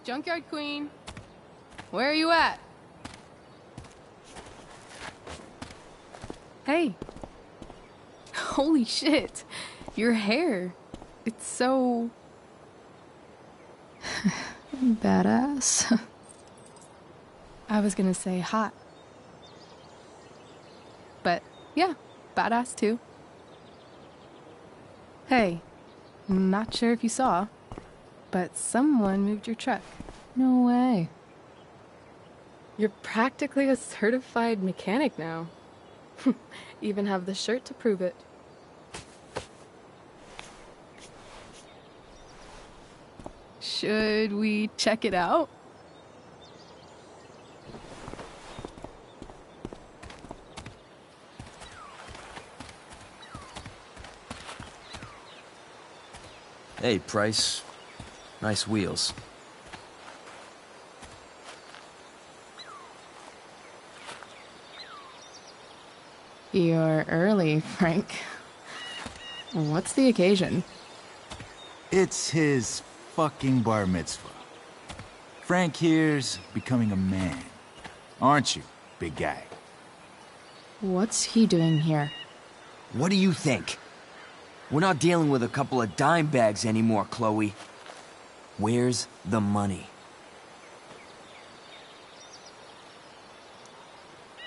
Junkyard Queen. Where are you at? Hey. Holy shit. Your hair. It's so... badass. I was gonna say hot. But, yeah, badass too. Hey, not sure if you saw, but someone moved your truck. No way. You're practically a certified mechanic now. Even have the shirt to prove it. Should we check it out? Hey, Price. Nice wheels. You're early, Frank. What's the occasion? It's his fucking bar mitzvah. Frank here's becoming a man. Aren't you, big guy? What's he doing here? What do you think? We're not dealing with a couple of dime bags anymore, Chloe. Where's the money?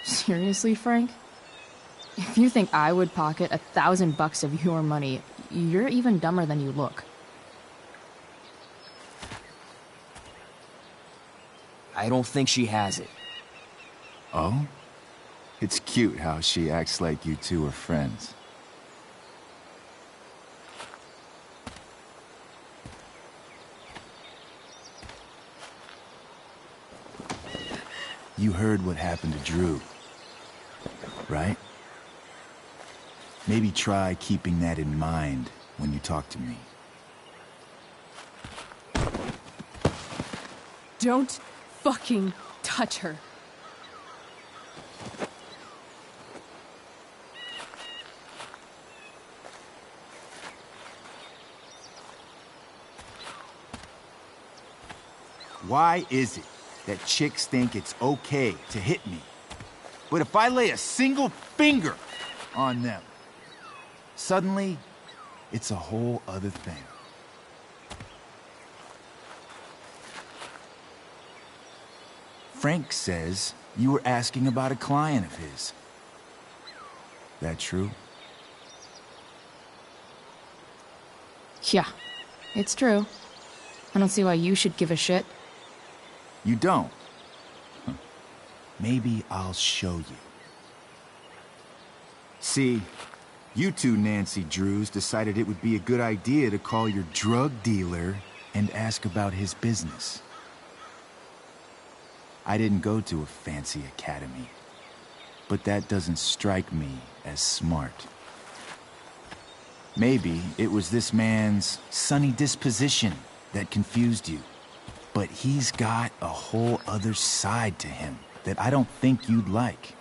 Seriously, Frank? If you think I would pocket $1,000 of your money, you're even dumber than you look. I don't think she has it. Oh? It's cute how she acts like you two are friends. You heard what happened to Drew, right? Maybe try keeping that in mind when you talk to me. Don't fucking touch her. Why is it that chicks think it's okay to hit me, but if I lay a single finger on them, suddenly it's a whole other thing? Frank says you were asking about a client of his. That true? Yeah, it's true. I don't see why you should give a shit. You don't? Huh. Maybe I'll show you. See, you two Nancy Drews decided it would be a good idea to call your drug dealer and ask about his business. I didn't go to a fancy academy, but that doesn't strike me as smart. Maybe it was this man's sunny disposition that confused you. But he's got a whole other side to him that I don't think you'd like.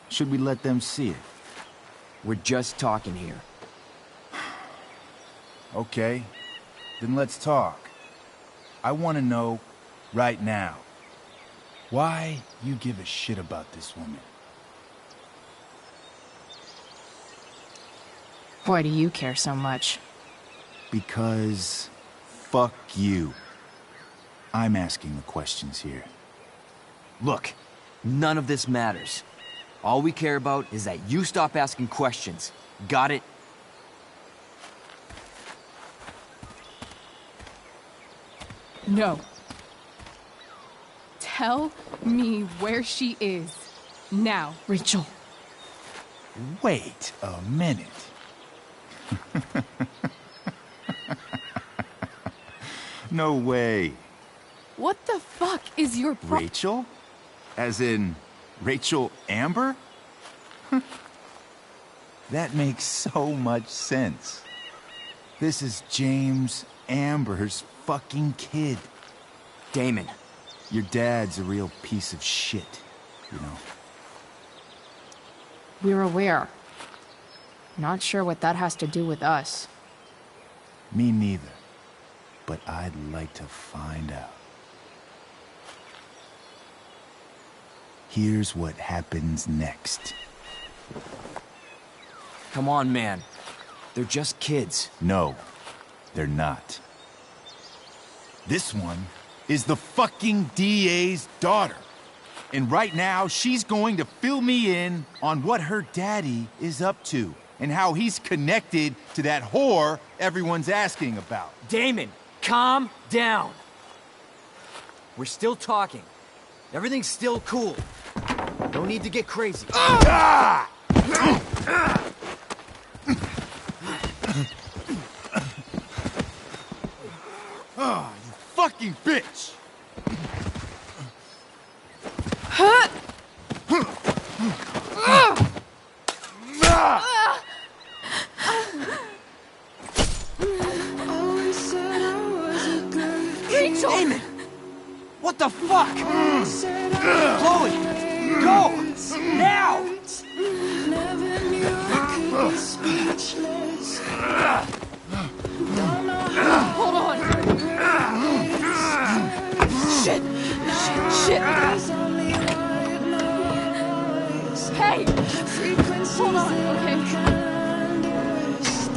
Should we let them see it? We're just talking here. Okay, then let's talk. I want to know, right now, why you give a shit about this woman. Why do you care so much? Because fuck you. I'm asking the questions here. Look, none of this matters. All we care about is that you stop asking questions. Got it? No. Tell me where she is. Now. Rachel. Wait a minute. No way. What the fuck is your Rachel? As in, Rachel Amber? That makes so much sense. This is James Amber's fucking kid. Damon. Your dad's a real piece of shit, you know. We're aware. Not sure what that has to do with us. Me neither. But I'd like to find out. here's what happens next. Come on, man. They're just kids. No, they're not. This one is the fucking DA's daughter. And right now, she's going to fill me in on what her daddy is up to and how he's connected to that whore everyone's asking about. Damon, calm down. We're still talking. Everything's still cool. No need to get crazy. Ah! Oh, you fucking bitch! Rachel! Damon! What the fuck? Chloe! Go! Now! Hold on! Shit! Shit! Hey! Hold on, okay?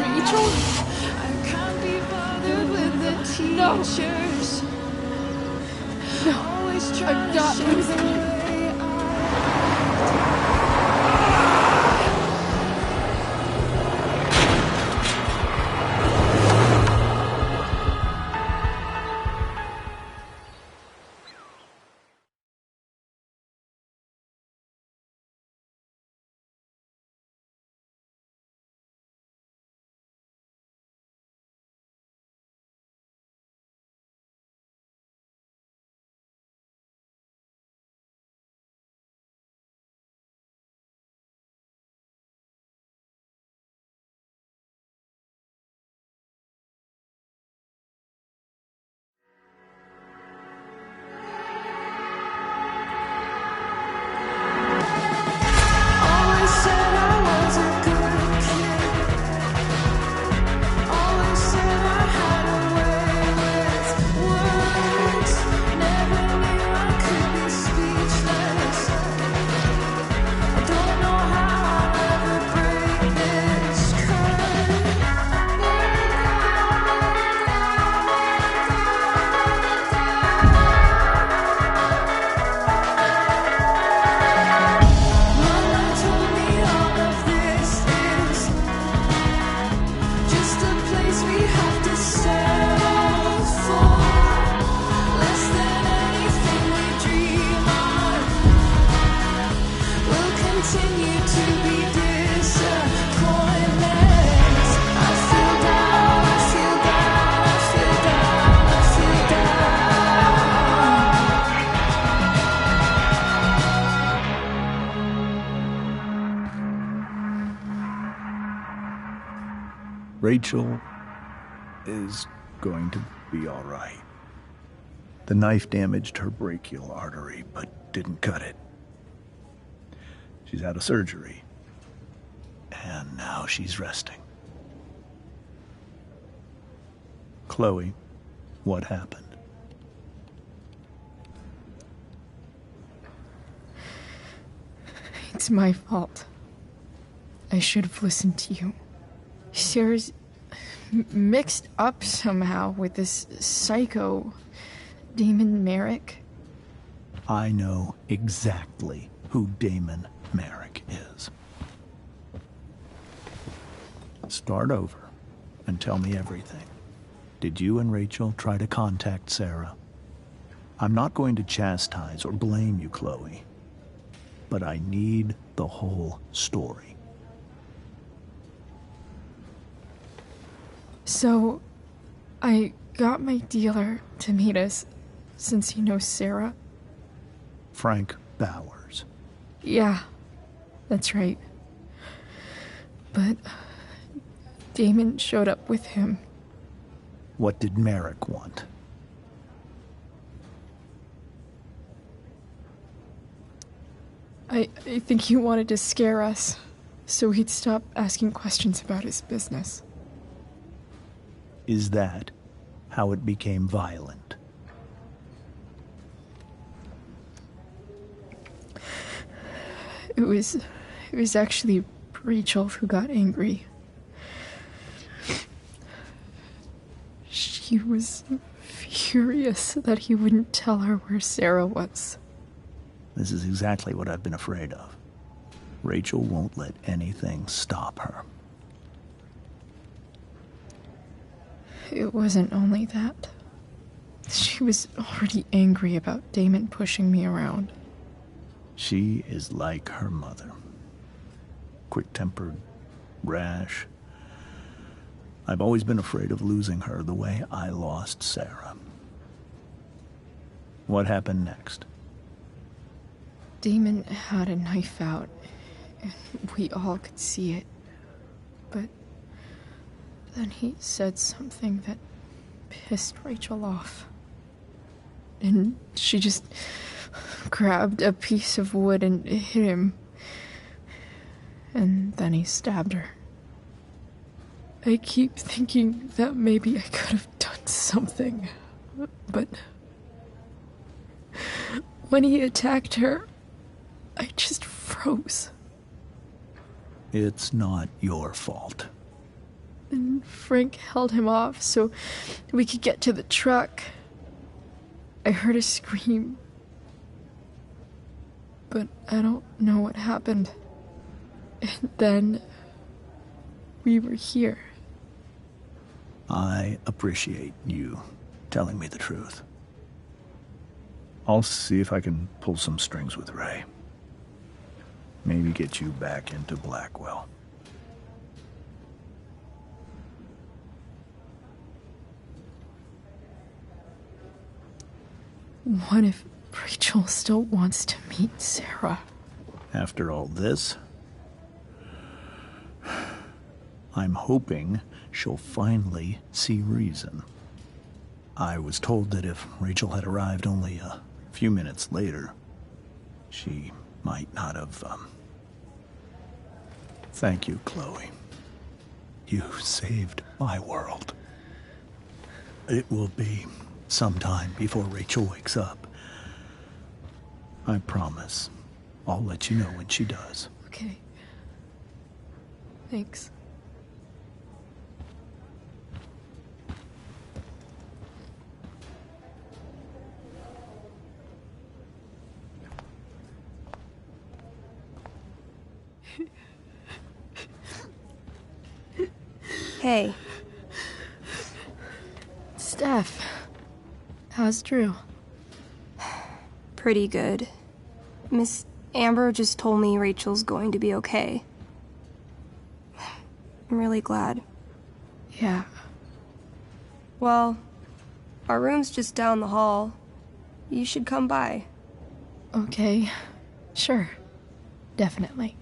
Rachel? No! No! I'm not losing you. Rachel is going to be all right. The knife damaged her brachial artery, but didn't cut it. She's out of surgery, and now she's resting. Chloe, what happened? It's my fault. I should have listened to you. Sarah's mixed up somehow with this psycho Damon Merrick. I know exactly who Damon Merrick is. Start over and tell me everything. Did you and Rachel try to contact Sarah? I'm not going to chastise or blame you, Chloe, but I need the whole story. So, I got my dealer to meet us, since he knows Sarah. Frank Bowers. Yeah, that's right. But Damon showed up with him. What did Merrick want? I think he wanted to scare us, so he'd stop asking questions about his business. Is that how it became violent? It was actually Rachel who got angry. She was furious that he wouldn't tell her where Sarah was. This is exactly what I've been afraid of. Rachel won't let anything stop her. It wasn't only that. She was already angry about Damon pushing me around. She is like her mother. Quick-tempered, rash. I've always been afraid of losing her the way I lost Sarah. What happened next? Damon had a knife out, and we all could see it. But then he said something that pissed Rachel off. And she just grabbed a piece of wood and hit him. And then he stabbed her. I keep thinking that maybe I could have done something, but when he attacked her, I just froze. It's not your fault. And Frank held him off so we could get to the truck. I heard a scream, but I don't know what happened. And then we were here. I appreciate you telling me the truth. I'll see if I can pull some strings with Ray. Maybe get you back into Blackwell. What if Rachel still wants to meet Sarah? After all this, I'm hoping she'll finally see reason. I was told that if Rachel had arrived only a few minutes later, she might not have, Thank you, Chloe. You saved my world. It will be some time before Rachel wakes up. I promise. I'll let you know when she does. Okay. Thanks. Hey. Steph, how's Drew? Pretty good. Miss Amber just told me Rachel's going to be okay. I'm really glad. Yeah. Well, our room's just down the hall. You should come by. Okay. Sure. Definitely.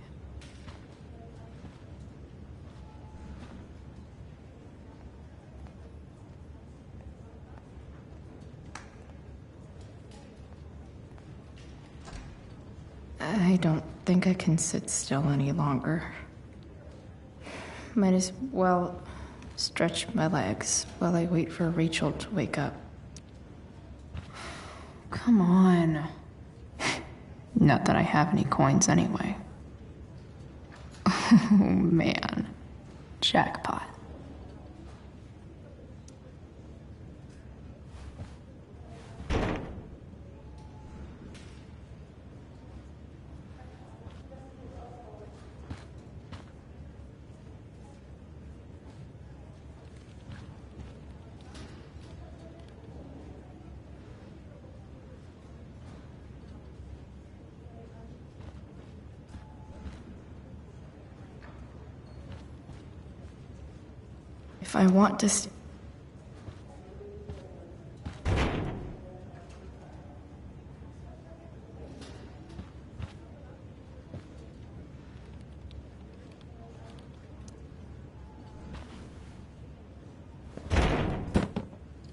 I don't think I can sit still any longer. Might as well stretch my legs while I wait for Rachel to wake up. Come on. Not that I have any coins anyway. Oh man. Jackpot. If I want to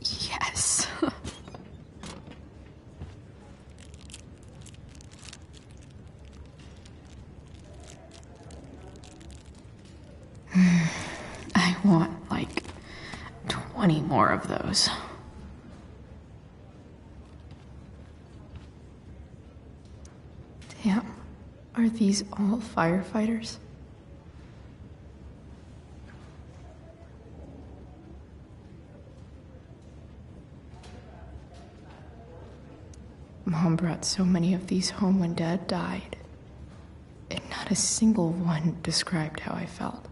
Yes. I want like 20 more of those. Damn. Are Are these all firefighters? Mom brought so many of these home when Dad died, and not a single one described how I felt.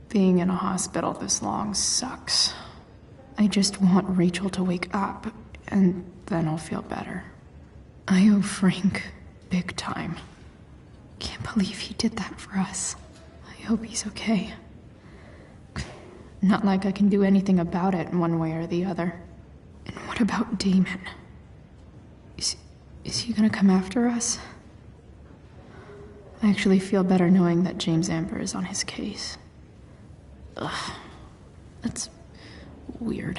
Being in a hospital this long sucks. I just want Rachel to wake up, and then I'll feel better. I owe Frank big time. Can't believe he did that for us. I hope he's okay. Not like I can do anything about it in one way or the other. And what about Damon? Is he gonna come after us? I actually feel better knowing that James Amber is on his case. Ugh. That's weird.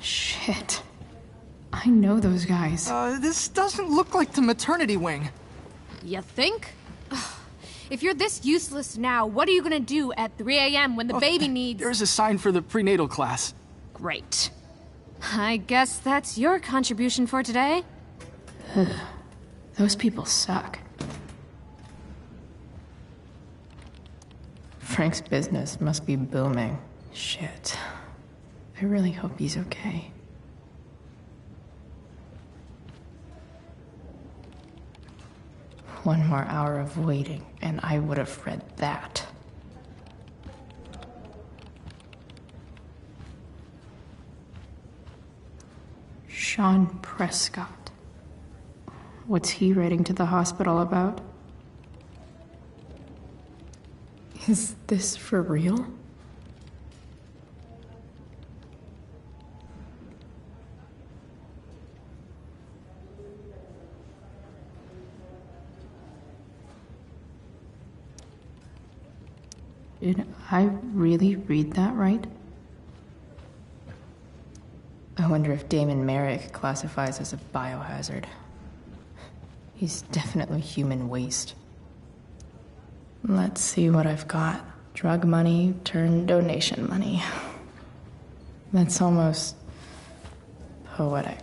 Shit. I know those guys. This doesn't look like the maternity wing. You think? Ugh. If you're this useless now, what are you gonna do at 3 a.m. when the baby needs... There's a sign for the prenatal class. Great. I guess that's your contribution for today. Those people suck. Frank's business must be booming. Shit. I really hope he's okay. One more hour of waiting, and I would have read that. Sean Prescott. What's he writing to the hospital about? Is this for real? Did I really read that right? I wonder if Damon Merrick classifies as a biohazard. He's definitely human waste. Let's see what I've got. Drug money turned donation money. That's almost poetic.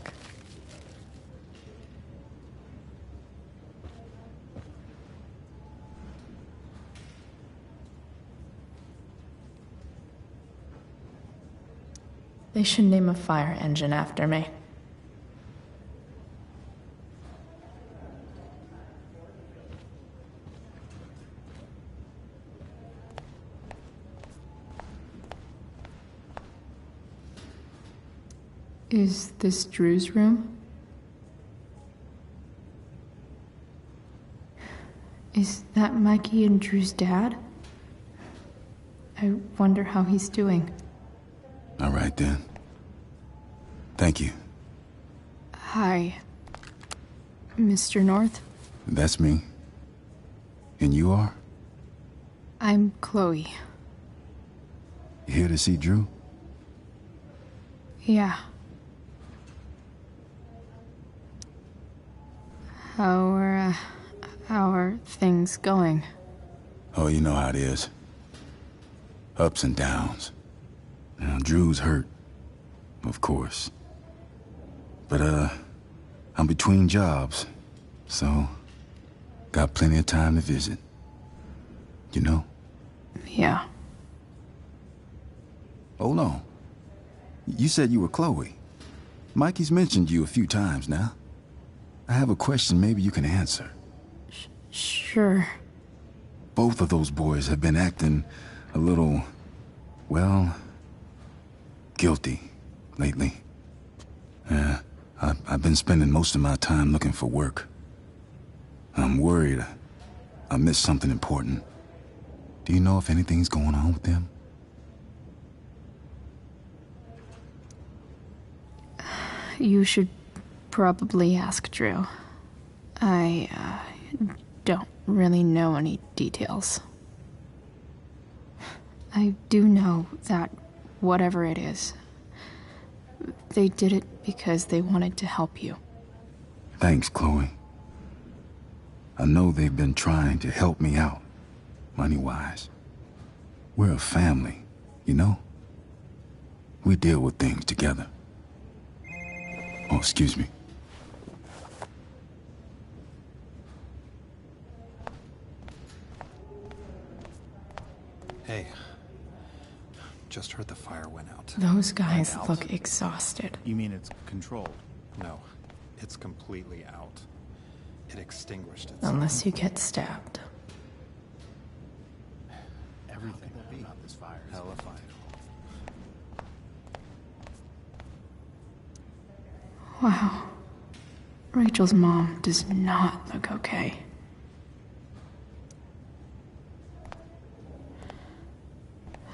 They should name a fire engine after me. Is this Drew's room? Is that Mikey and Drew's dad? I wonder how he's doing. All right, then. Thank you. Hi, Mr. North. That's me. And you are? I'm Chloe. You here to see Drew? Yeah. How are things going? Oh, you know how it is. Ups and downs. Now, Drew's hurt, of course. But, I'm between jobs, so got plenty of time to visit. You know? Yeah. Oh, no. You said you were Chloe. Mikey's mentioned you a few times now. I have a question maybe you can answer. Sure. Both of those boys have been acting a little, well, guilty lately. Yeah, I've been spending most of my time looking for work. I'm worried I missed something important. Do you know if anything's going on with them? You should probably ask Drew. I, don't really know any details. I do know that whatever it is, they did it because they wanted to help you. Thanks, Chloe. I know they've been trying to help me out, money-wise. We're a family, you know? We deal with things together. Oh, excuse me. Hey, just heard the fire went out. Those guys look exhausted. You mean it's controlled? No, it's completely out. It extinguished itself. Unless you get stabbed. Everything about this fire is Hellified. Wow. Rachel's mom does not look okay.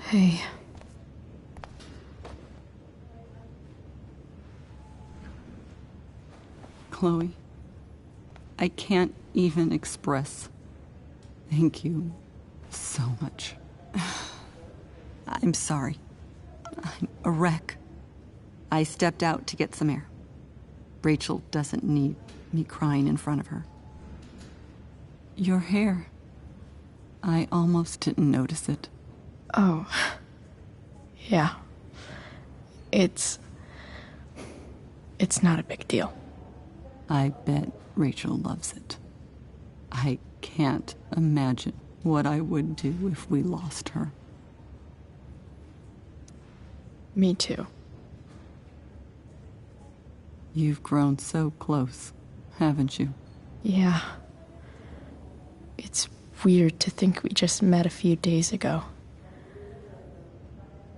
Hey. Chloe, I can't even express thank you so much. I'm sorry. I'm a wreck. I stepped out to get some air. Rachel doesn't need me crying in front of her. Your hair. I almost didn't notice it. Oh. Yeah. It's not a big deal. I bet Rachel loves it. I can't imagine what I would do if we lost her. Me too. You've grown so close, haven't you? Yeah. It's weird to think we just met a few days ago.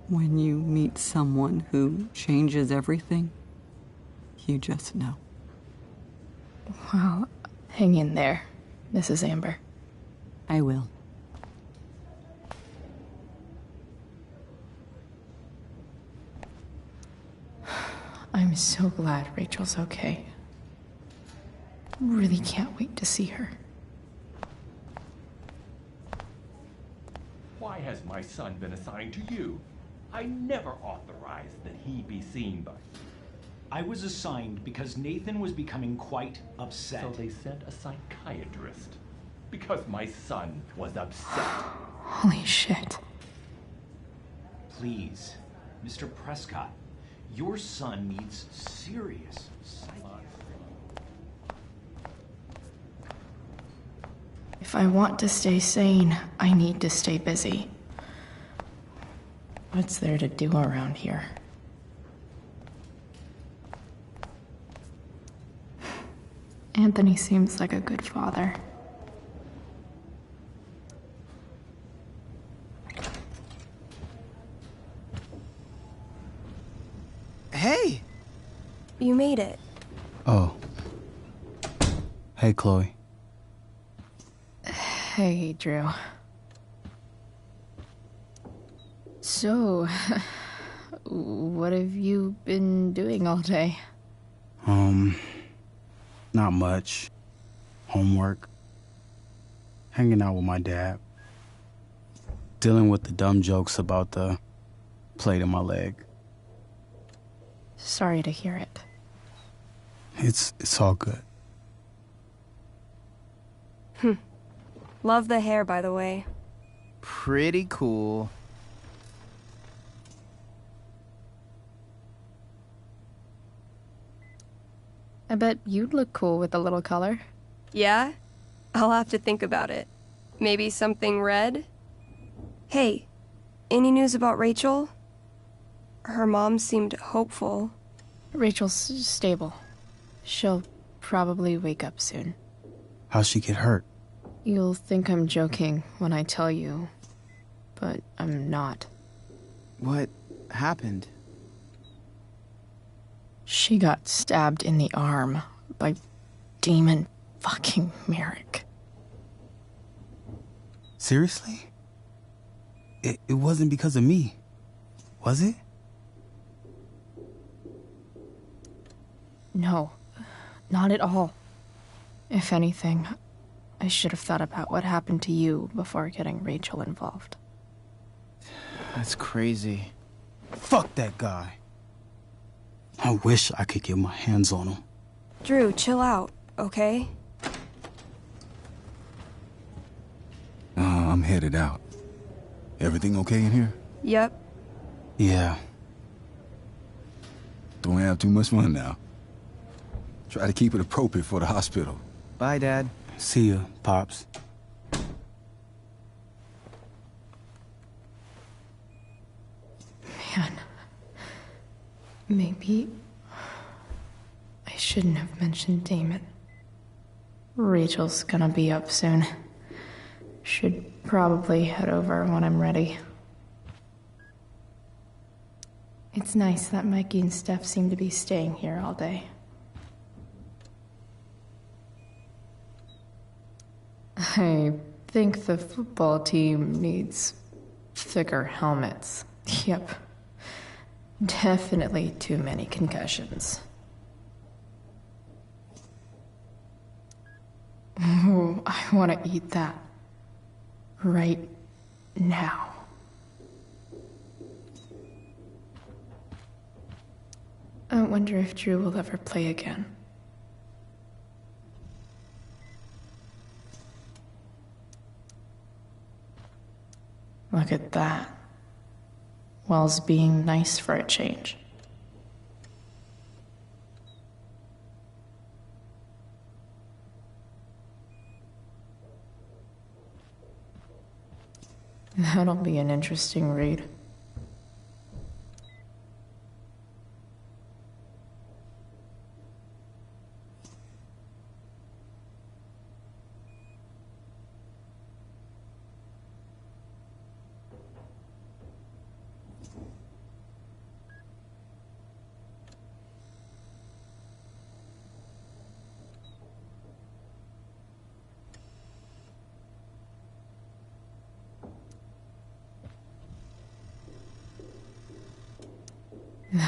When you meet someone who changes everything, you just know. Well, hang in there, Mrs. Amber. I will. I'm so glad Rachel's okay. Really can't wait to see her. Why has my son been assigned to you? I never authorized that he be seen by you. I was assigned because Nathan was becoming quite upset. So they sent a psychiatrist. Because my son was upset. Holy shit. Please, Mr. Prescott, your son needs serious psychiatry. If I want to stay sane, I need to stay busy. What's there to do around here? Anthony seems like a good father. Hey! You made it. Oh. Hey, Chloe. Hey, Drew. So, what have you been doing all day? Not much. Homework. Hanging out with my dad. Dealing with the dumb jokes about the plate in my leg. Sorry to hear it. It's all good. Love the hair, by the way. Pretty cool. I bet you'd look cool with a little color. Yeah? I'll have to think about it. Maybe something red? Hey, any news about Rachel? Her mom seemed hopeful. Rachel's stable. She'll probably wake up soon. How'd she get hurt? You'll think I'm joking when I tell you, but I'm not. What happened? She got stabbed in the arm by Demon fucking Merrick. Seriously? It wasn't because of me, was it? No, not at all. If anything, I should have thought about what happened to you before getting Rachel involved. That's crazy. Fuck that guy. I wish I could get my hands on him. Drew, chill out, okay? I'm headed out. Everything okay in here? Yep. Yeah. Don't have too much fun now. Try to keep it appropriate for the hospital. Bye, Dad. See ya, Pops. Man. Maybe I shouldn't have mentioned Damon. Rachel's gonna be up soon. Should probably head over when I'm ready. It's nice that Mikey and Steph seem to be staying here all day. I think the football team needs thicker helmets. Yep. Definitely too many concussions. Ooh, I want to eat that. Right now. I wonder if Drew will ever play again. Look at that. Wells being nice for a change. That'll be an interesting read.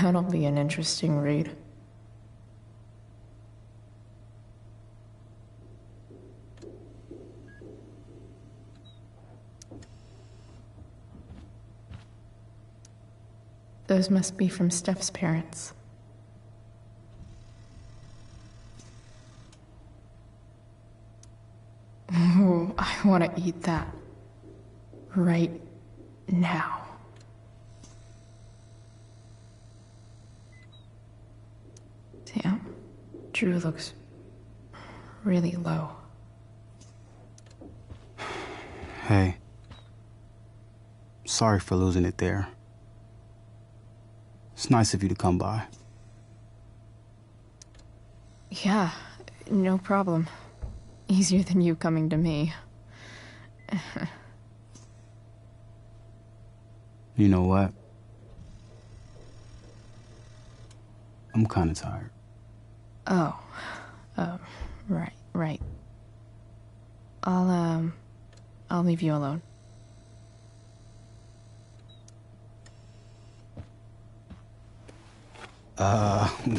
That'll be an interesting read. Those must be from Steph's parents. Ooh, I want to eat that. Right now. Damn. Drew looks really low. Hey. Sorry for losing it there. It's nice of you to come by. Yeah, no problem. Easier than you coming to me. You know what? I'm kind of tired. Oh. Right. I'll leave you alone.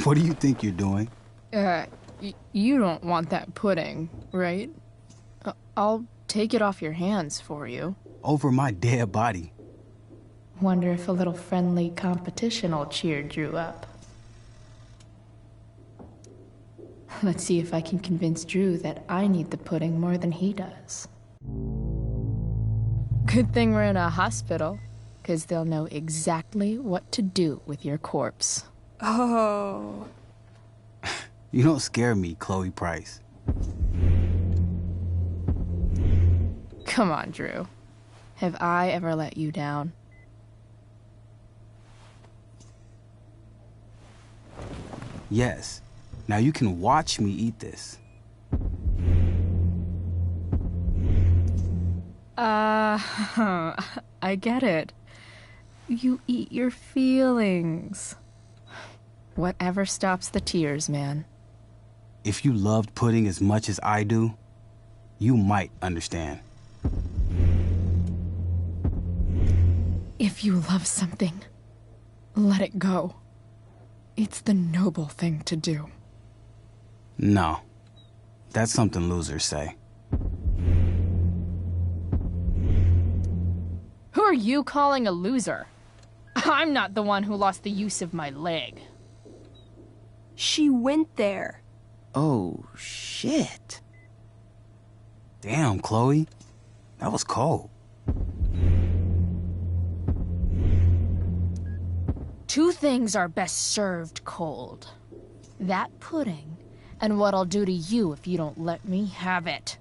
What do you think you're doing? You don't want that pudding, right? I'll take it off your hands for you. Over my dead body. Wonder if a little friendly competition will cheer Drew up. Let's see if I can convince Drew that I need the pudding more than he does. Good thing we're in a hospital, 'cause they'll know exactly what to do with your corpse. Oh. You don't scare me, Chloe Price. Come on, Drew. Have I ever let you down? Yes. Now you can watch me eat this. I get it. You eat your feelings. Whatever stops the tears, man. If you loved pudding as much as I do, you might understand. If you love something, let it go. It's the noble thing to do. No, That's something losers say. Who are you calling a loser? I'm not the one who lost the use of my leg. She went there. Oh, shit. Damn, Chloe. That was cold. Two things are best served cold. That pudding, and what I'll do to you if you don't let me have it.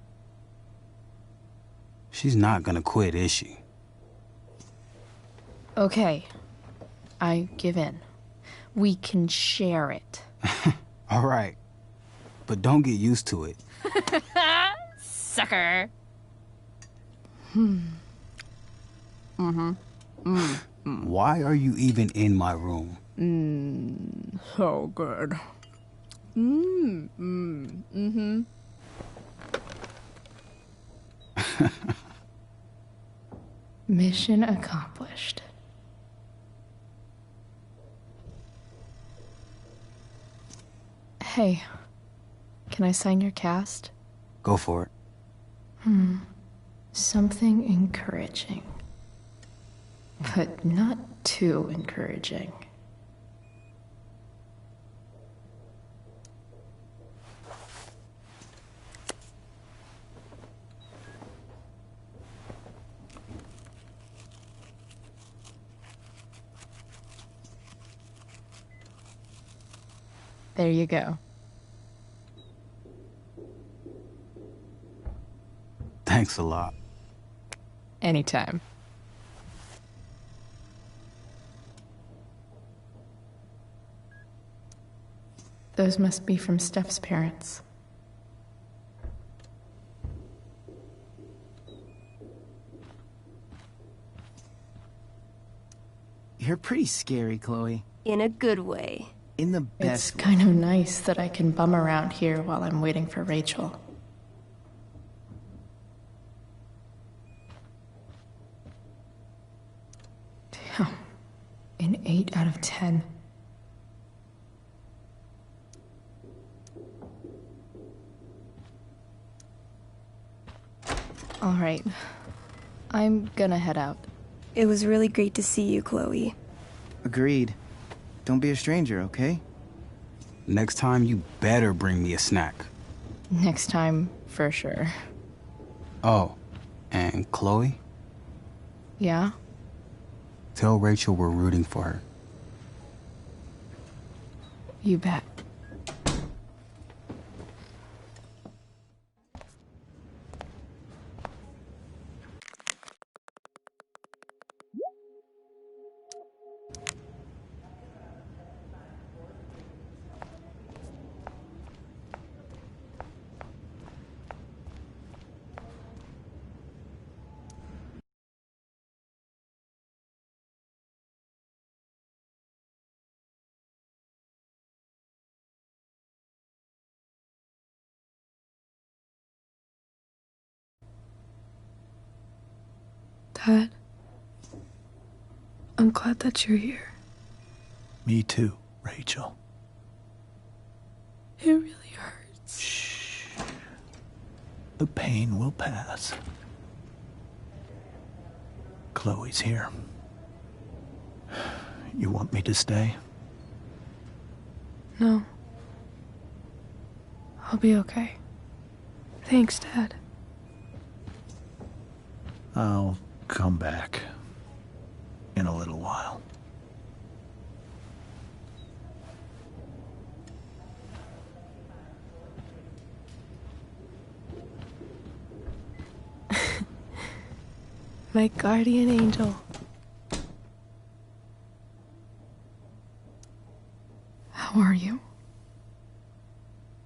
She's not gonna quit, is she? Okay. I give in. We can share it. All right. But don't get used to it. Sucker. Why are you even in my room? So good. Mission accomplished. Hey, can I sign your cast? Go for it. Something encouraging. But not too encouraging. There you go. Thanks a lot. Anytime. Those must be from Steph's parents. You're pretty scary, Chloe. In a good way. In the It's best kind of nice that I can bum around here while I'm waiting for Rachel. Damn. An 8 out of 10. All right. I'm gonna head out. It was really great to see you, Chloe. Agreed. Don't be a stranger, okay? Next time, you better bring me a snack. Next time, for sure. Oh, and Chloe? Yeah? Tell Rachel we're rooting for her. You bet. Dad, I'm glad that you're here. Me too, Rachel. It really hurts. Shh. The pain will pass. Chloe's here. You want me to stay? No. I'll be okay. Thanks, Dad. I'll come back in a little while. My guardian angel. How are you?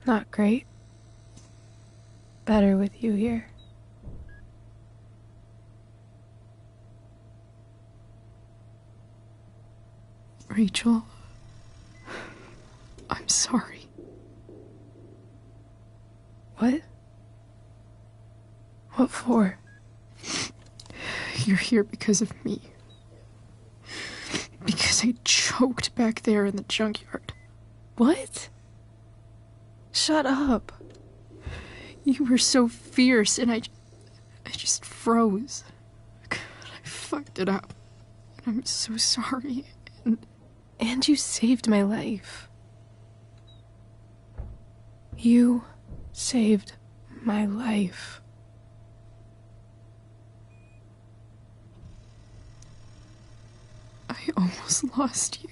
Not great. Better with you here. Rachel, I'm sorry. What? What for? You're here because of me. Because I choked back there in the junkyard. What? Shut up. You were so fierce, and I just froze. God, I fucked it up. I'm so sorry. And you saved my life. You saved my life. I almost lost you.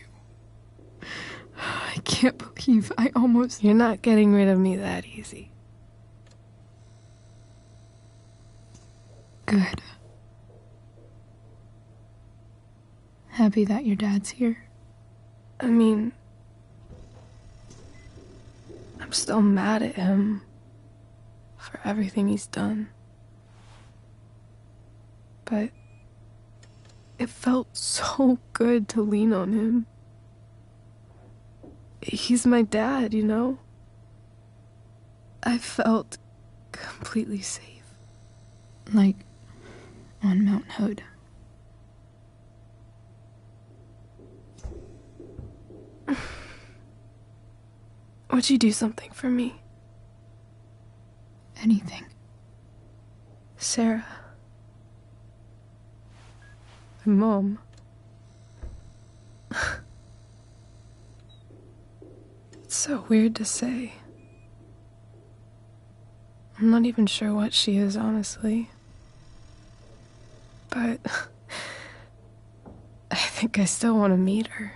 I can't believe I almost... You're not getting rid of me that easy. Good. Happy that your dad's here. I mean, I'm still mad at him for everything he's done. But it felt so good to lean on him. He's my dad, you know? I felt completely safe. Like on Mount Hood. Would you do something for me? Anything. Sarah. My mom. It's so weird to say. I'm not even sure what she is, honestly. But I think I still want to meet her.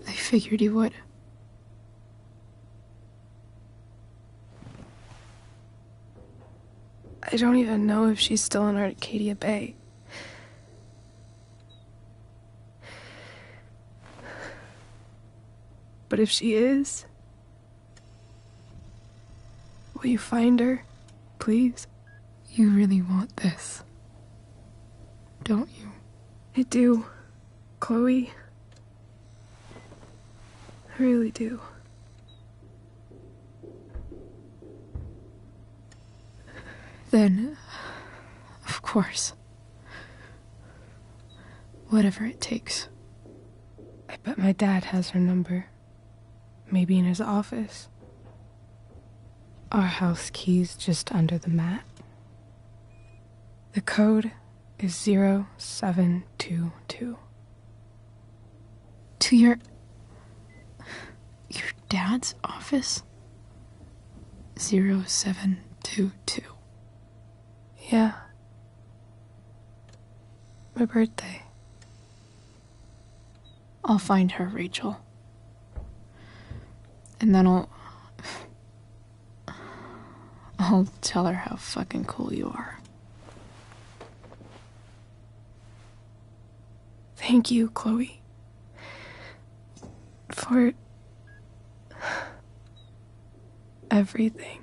I figured you would. I don't even know if she's still in Arcadia Bay. But if she is, will you find her, please? You really want this, don't you? I do, Chloe. I really do. Then, of course. Whatever it takes. I bet my dad has her number. Maybe in his office. Our house key's just under the mat. The code is 0722. To your dad's office? 0722. Yeah. My birthday. I'll find her, Rachel. And then I'll tell her how fucking cool you are. Thank you, Chloe. For everything.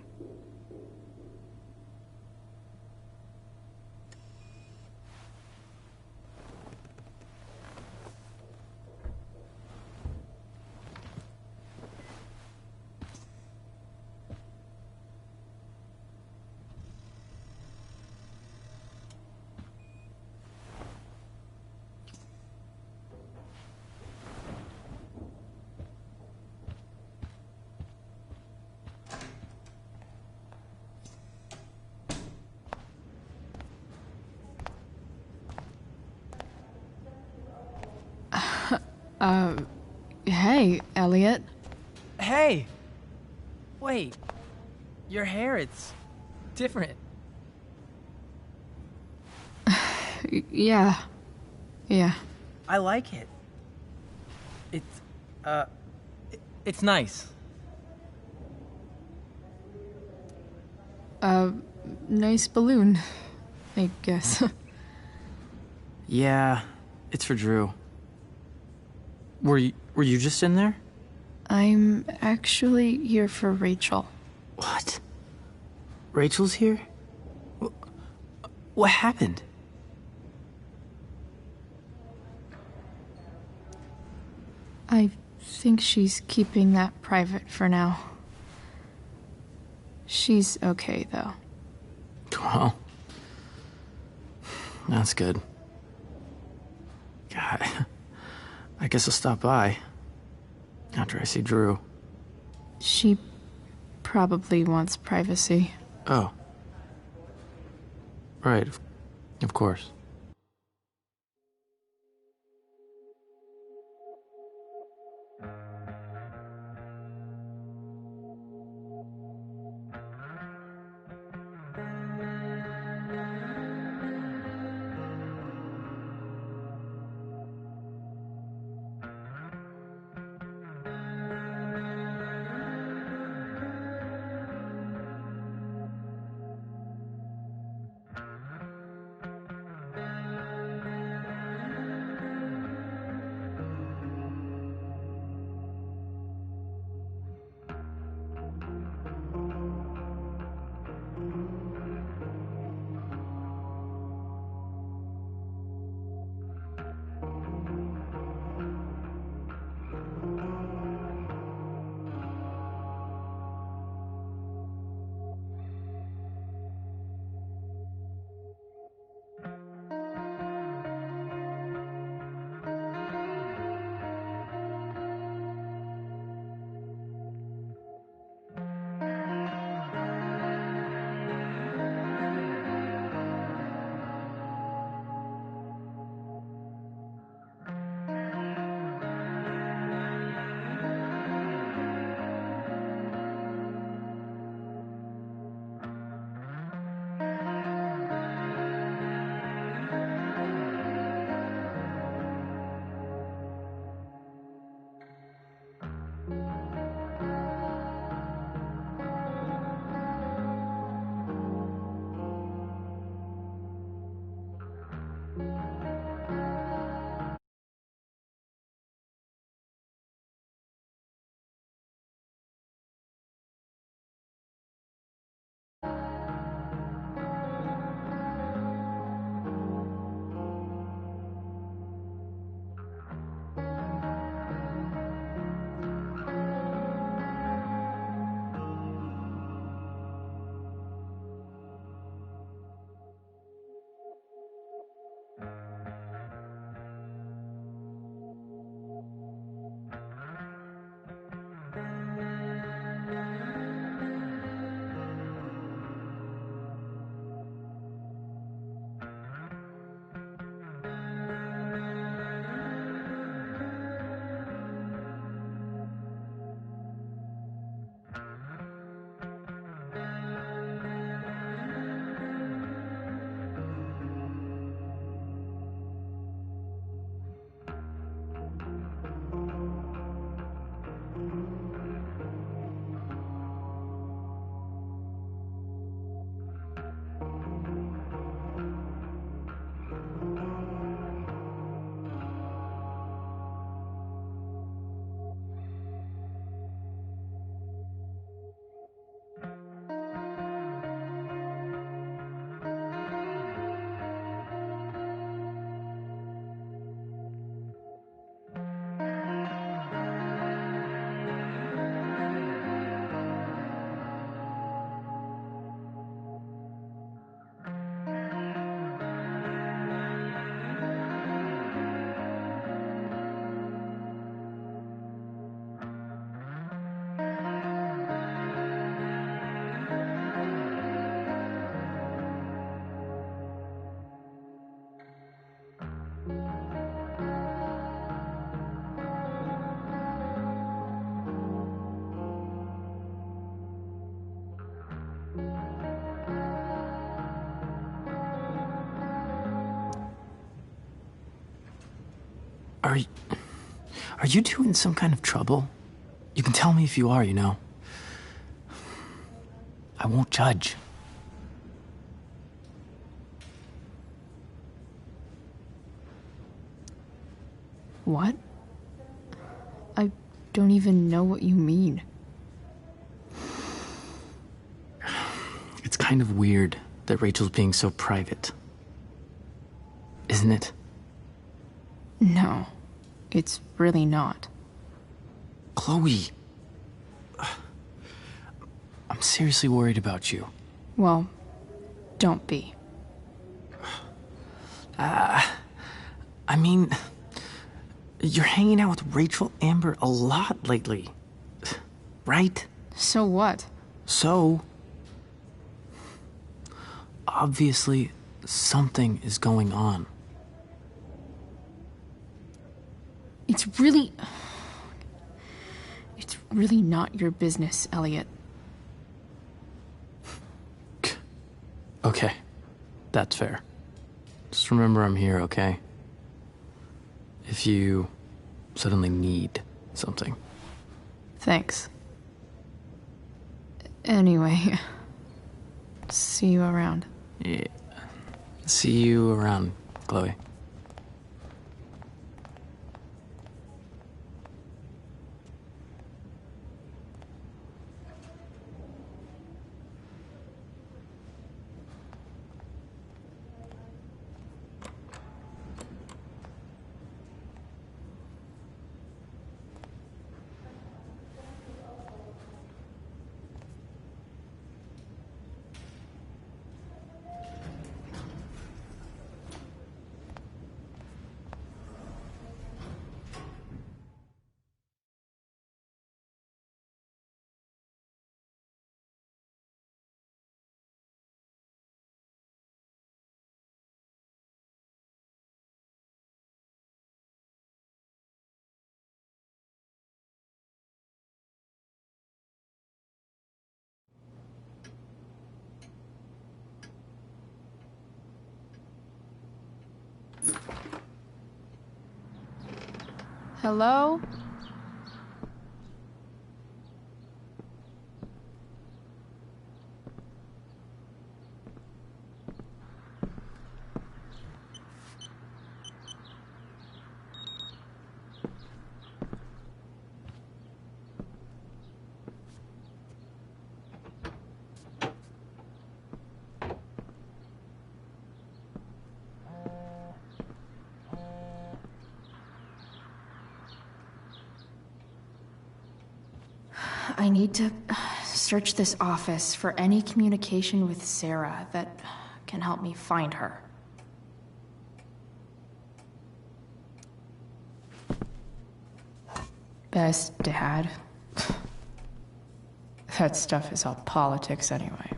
Hey, Elliot. Hey! Wait. Your hair, it's different. Yeah. I like it. It's nice. Nice balloon, I guess. Yeah, it's for Drew. Were you just in there? I'm actually here for Rachel. What? Rachel's here? What happened? I think she's keeping that private for now. She's okay, though. Well, that's good. God, I guess I'll stop by. After I see Drew. She probably wants privacy. Oh. Right, of course. Are you two in some kind of trouble? You can tell me if you are, you know. I won't judge. What? I don't even know what you mean. It's kind of weird that Rachel's being so private. Isn't it? No, it's really not. Chloe. I'm seriously worried about you. Well, don't be. I mean, You're hanging out with Rachel Amber a lot lately. Right? So what? So, obviously, something is going on. It's really not your business, Elliot. Okay, that's fair. Just remember I'm here, okay? If you suddenly need something. Thanks. Anyway, see you around. Yeah. See you around, Chloe. Hello? I need to search this office for any communication with Sarah that can help me find her. Best dad. That stuff is all politics anyway.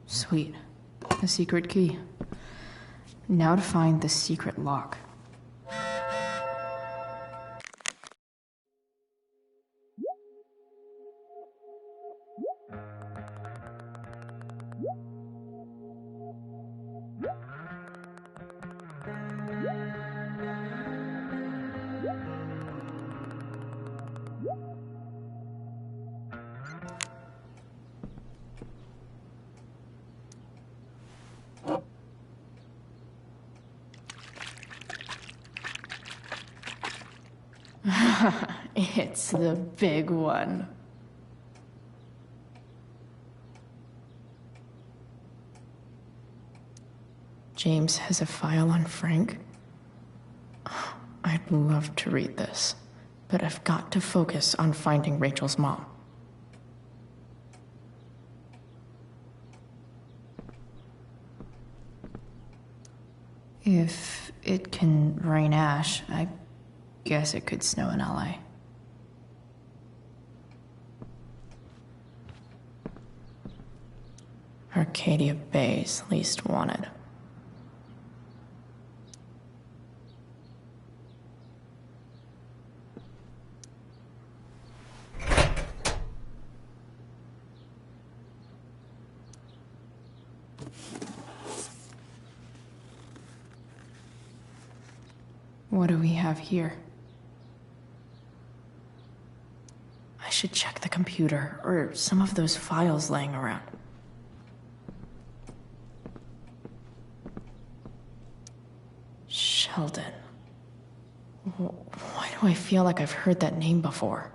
Sweet. A secret key. Now to find the secret lock. It's the big one. James has a file on Frank. I'd love to read this, but I've got to focus on finding Rachel's mom. If it can rain ash, I guess it could snow in LA. Arcadia Bay's least wanted. What do we have here? I should check the computer or some of those files laying around. Sheldon. Why do I feel like I've heard that name before?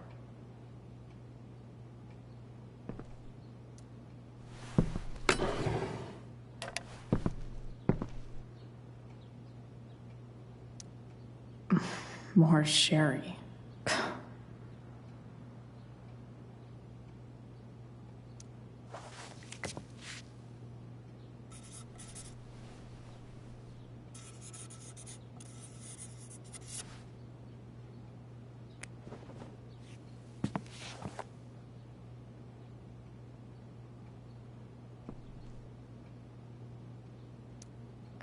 more Sherry.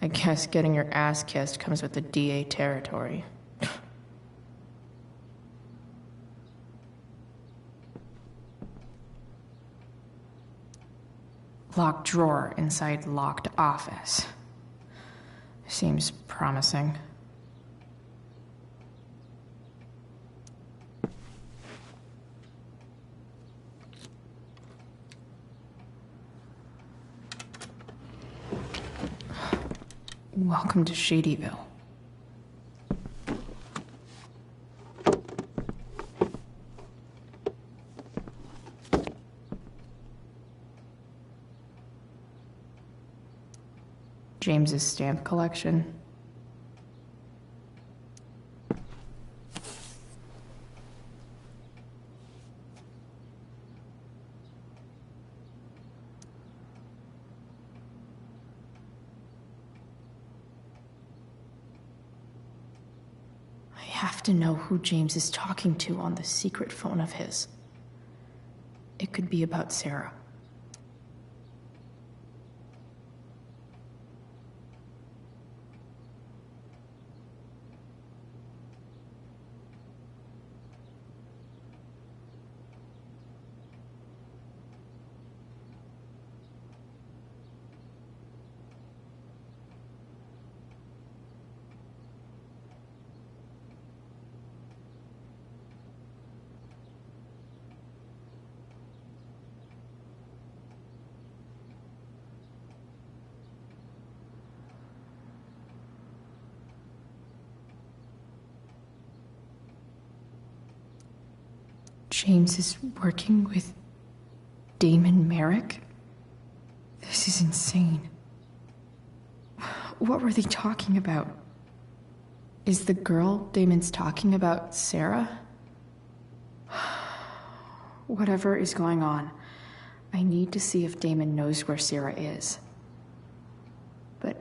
I guess getting your ass kissed comes with the DA territory. Locked drawer inside locked office. Seems promising. Welcome to Shadyville. James's stamp collection. I have to know who James is talking to on the secret phone of his. It could be about Sarah. James is working with Damon Merrick? This is insane. What were they talking about? Is the girl Damon's talking about Sarah? Whatever is going on, I need to see if Damon knows where Sarah is. But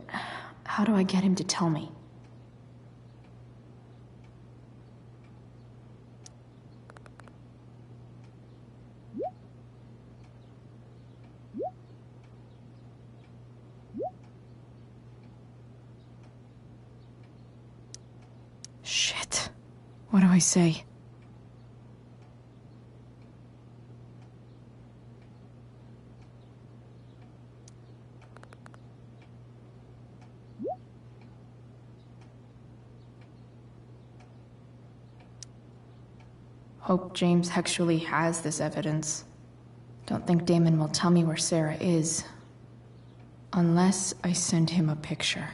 how do I get him to tell me? Shit. What do I say? Hope James actually has this evidence. Don't think Damon will tell me where Sarah is. Unless I send him a picture.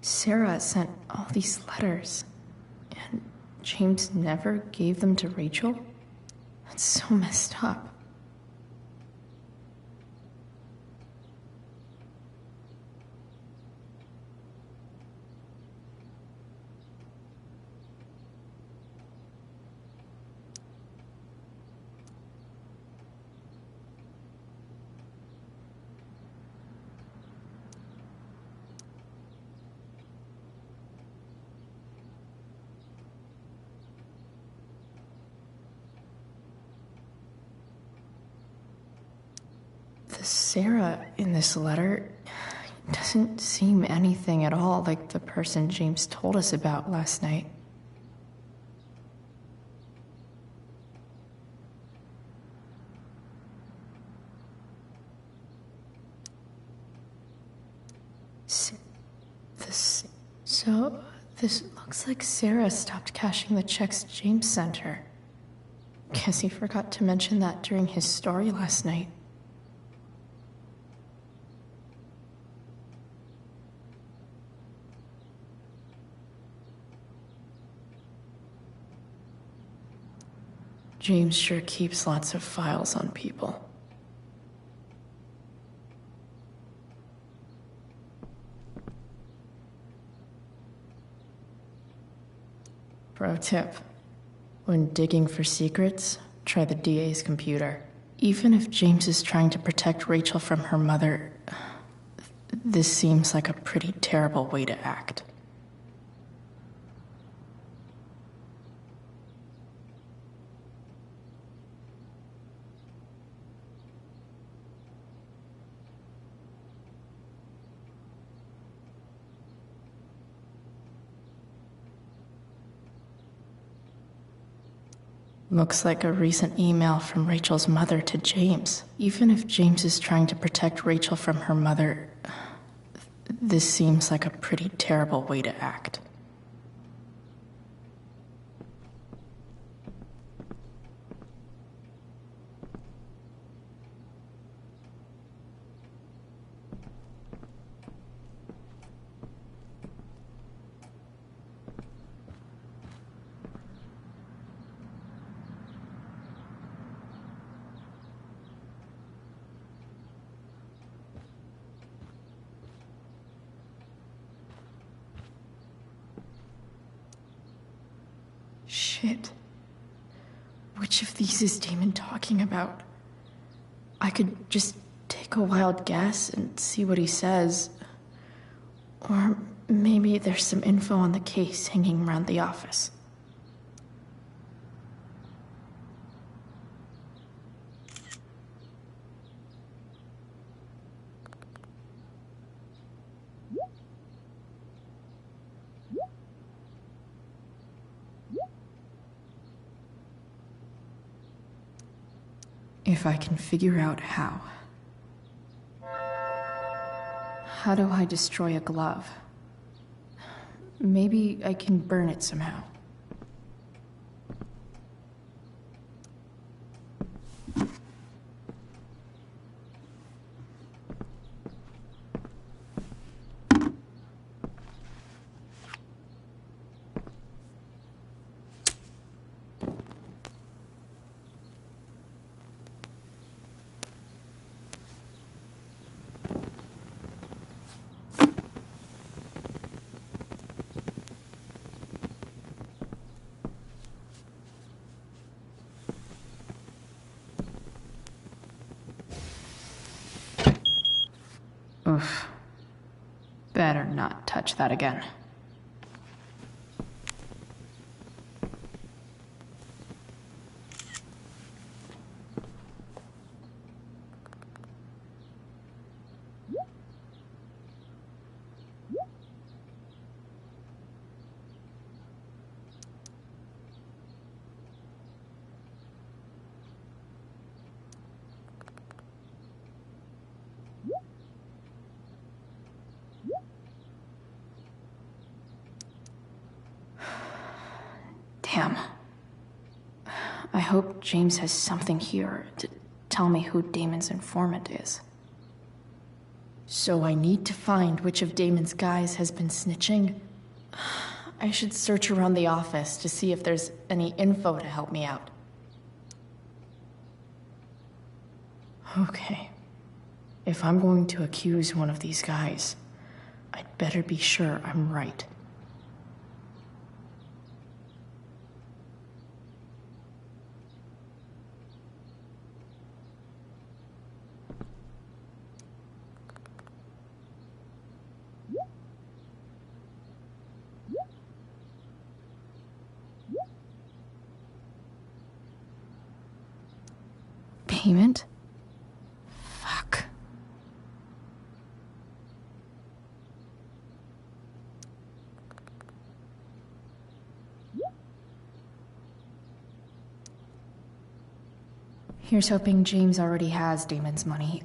Sarah sent all these letters, and James never gave them to Rachel? That's so messed up. The Sarah in this letter doesn't seem anything at all like the person James told us about last night. So, this looks like Sarah stopped cashing the checks James sent her. Guess he forgot to mention that during his story last night. James sure keeps lots of files on people. Pro tip. When digging for secrets, try the DA's computer. Even if James is trying to protect Rachel from her mother, this seems like a pretty terrible way to act. Looks like a recent email from Rachel's mother to James. Even if James is trying to protect Rachel from her mother, this seems like a pretty terrible way to act. Shit. Which of these is Damon talking about? I could just take a wild guess and see what he says. Or maybe there's some info on the case hanging around the office. If I can figure out how. How do I destroy a glove? Maybe I can burn it somehow. Oof. Better not touch that again. Damn. I hope James has something here to tell me who Damon's informant is. So I need to find which of Damon's guys has been snitching. I should search around the office to see if there's any info to help me out. Okay. If I'm going to accuse one of these guys, I'd better be sure I'm right. Payment? Fuck. Here's hoping James already has Damon's money.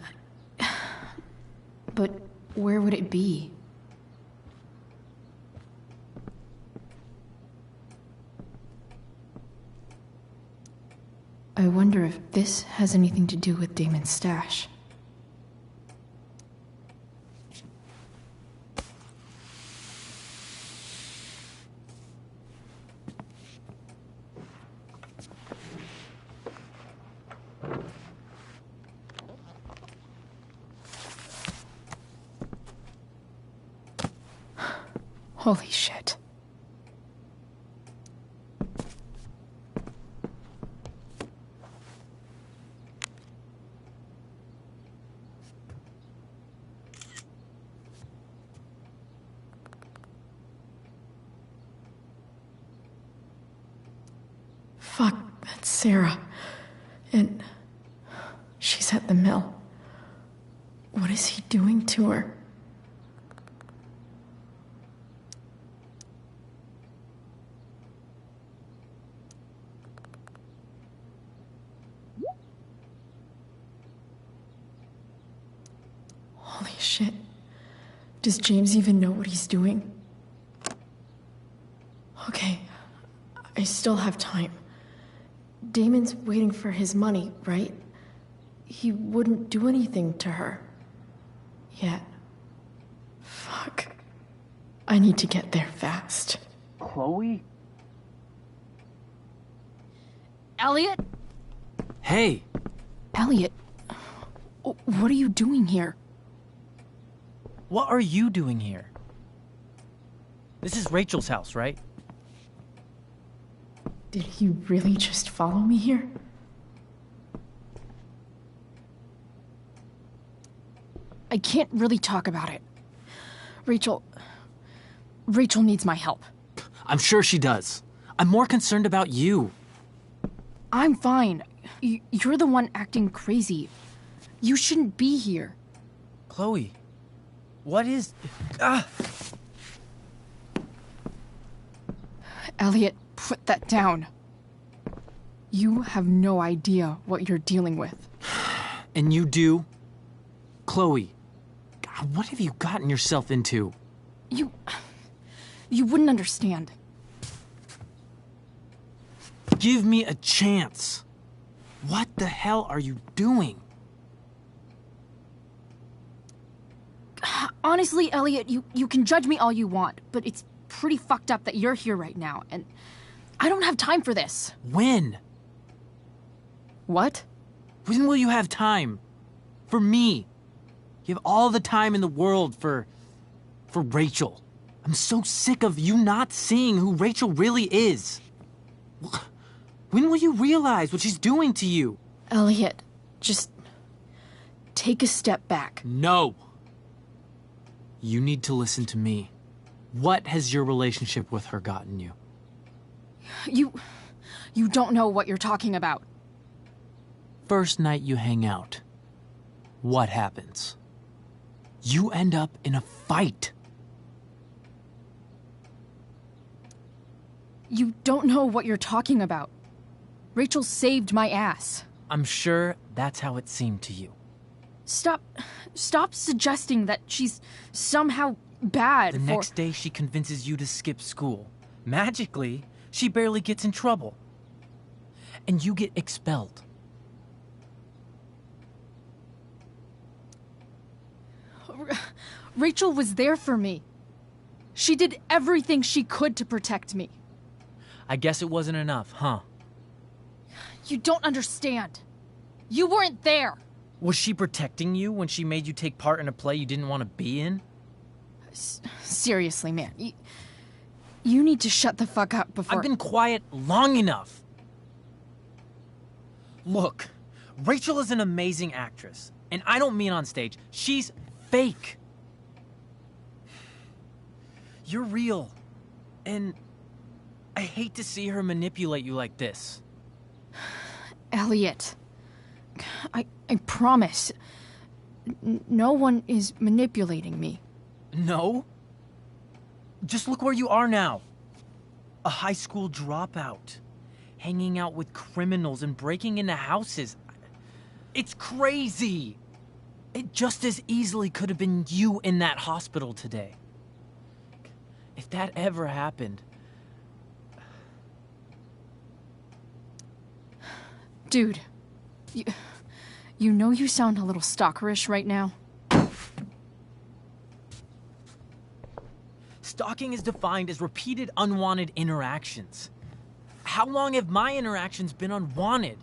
But where would it be? I wonder if this has anything to do with Damon's stash. Holy shit. That's Sarah. And she's at the mill. What is he doing to her? Holy shit. Does James even know what he's doing? Okay, I still have time. Damon's waiting for his money, right? He wouldn't do anything to her. Yet. Fuck. I need to get there fast. Chloe? Elliot? Hey! Elliot, what are you doing here? What are you doing here? This is Rachel's house, right? Did he really just follow me here? I can't really talk about it. Rachel needs my help. I'm sure she does. I'm more concerned about you. I'm fine. You're the one acting crazy. You shouldn't be here. Chloe, what is... Ah! Elliot, put that down. You have no idea what you're dealing with. And you do? Chloe, God, what have you gotten yourself into? You wouldn't understand. Give me a chance. What the hell are you doing? Honestly, Elliot, you can judge me all you want, but it's pretty fucked up that you're here right now, and I don't have time for this. When? What? When will you have time? For me. You have all the time in the world for Rachel. I'm so sick of you not seeing who Rachel really is. When will you realize what she's doing to you? Elliot, just take a step back. No. You need to listen to me. What has your relationship with her gotten you? You don't know what you're talking about. First night you hang out, what happens? You end up in a fight. You don't know what you're talking about. Rachel saved my ass. I'm sure that's how it seemed to you. Stop suggesting that she's somehow bad. The next day she convinces you to skip school. Magically, she barely gets in trouble. And you get expelled. Rachel was there for me. She did everything she could to protect me. I guess it wasn't enough, huh? You don't understand. You weren't there. Was she protecting you when she made you take part in a play you didn't want to be in? Seriously, man. You need to shut the fuck up before... I've been quiet long enough. Look, Rachel is an amazing actress. And I don't mean on stage. She's fake. You're real. And I hate to see her manipulate you like this. Elliot, I promise. No one is manipulating me. No? Just look where you are now. A high school dropout. Hanging out with criminals and breaking into houses. It's crazy. It just as easily could have been you in that hospital today. If that ever happened... Dude, you know you sound a little stalkerish right now. Stalking is defined as repeated unwanted interactions. How long have my interactions been unwanted?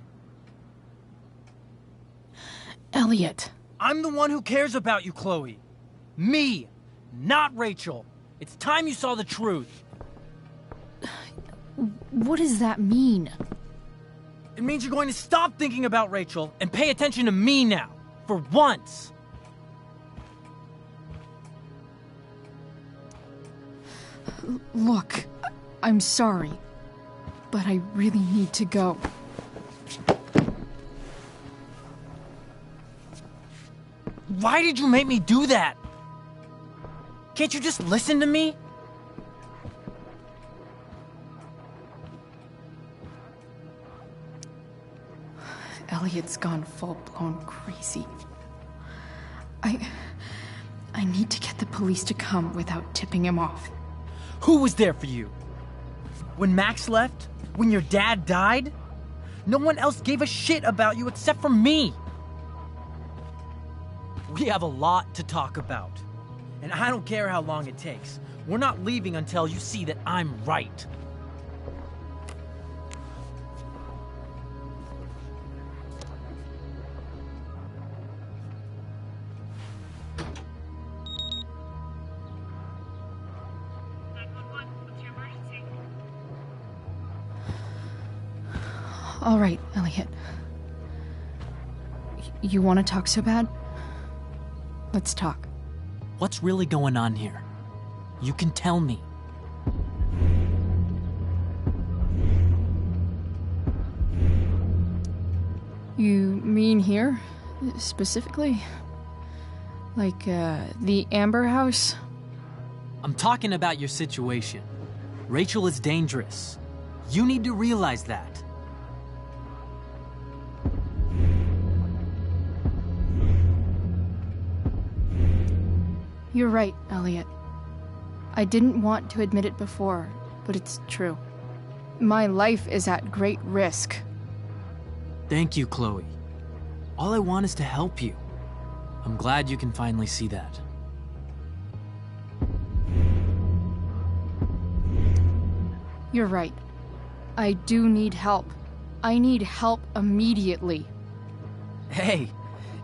Elliot. I'm the one who cares about you, Chloe. Me, not Rachel. It's time you saw the truth. What does that mean? It means you're going to stop thinking about Rachel and pay attention to me now. For once. Look, I'm sorry, but I really need to go. Why did you make me do that? Can't you just listen to me? Elliot's gone full-blown crazy. I need to get the police to come without tipping him off. Who was there for you? When Max left? When your dad died? No one else gave a shit about you except for me. We have a lot to talk about. And I don't care how long it takes. We're not leaving until you see that I'm right. All right, Elliot. You want to talk so bad? Let's talk. What's really going on here? You can tell me. You mean here, specifically? Like, the Amber house? I'm talking about your situation. Rachel is dangerous. You need to realize that. You're right, Elliot. I didn't want to admit it before, but it's true. My life is at great risk. Thank you, Chloe. All I want is to help you. I'm glad you can finally see that. You're right. I do need help. I need help immediately. Hey,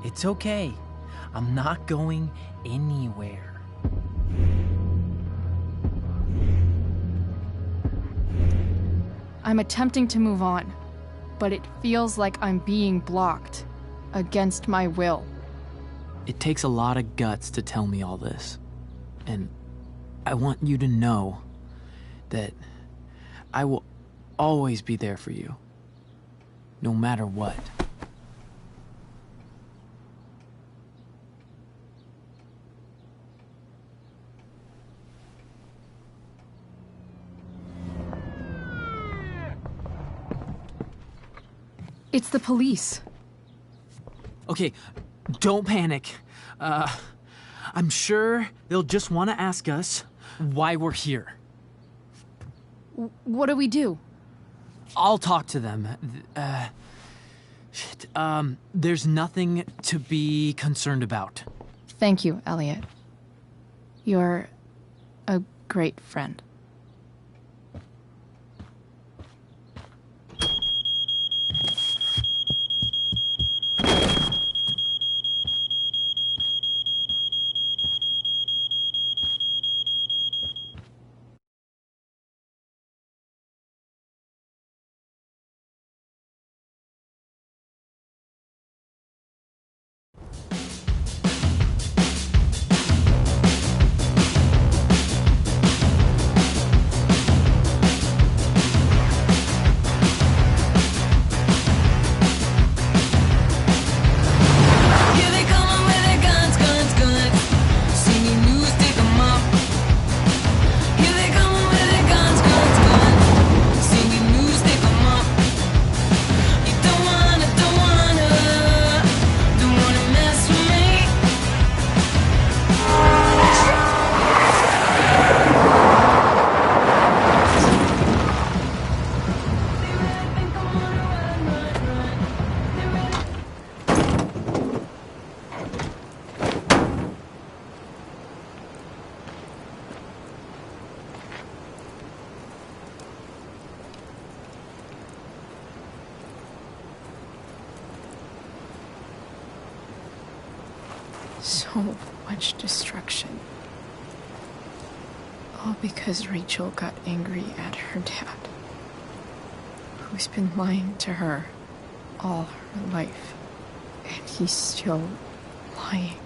it's okay. I'm not going anywhere. I'm attempting to move on, but it feels like I'm being blocked against my will. It takes a lot of guts to tell me all this. And I want you to know that I will always be there for you, no matter what. It's the police. Okay, don't panic. I'm sure they'll just want to ask us why we're here. What do we do? I'll talk to them. There's nothing to be concerned about. Thank you, Elliot. You're a great friend. So much destruction. All because Rachel got angry at her dad, who's been lying to her all her life. And he's still lying.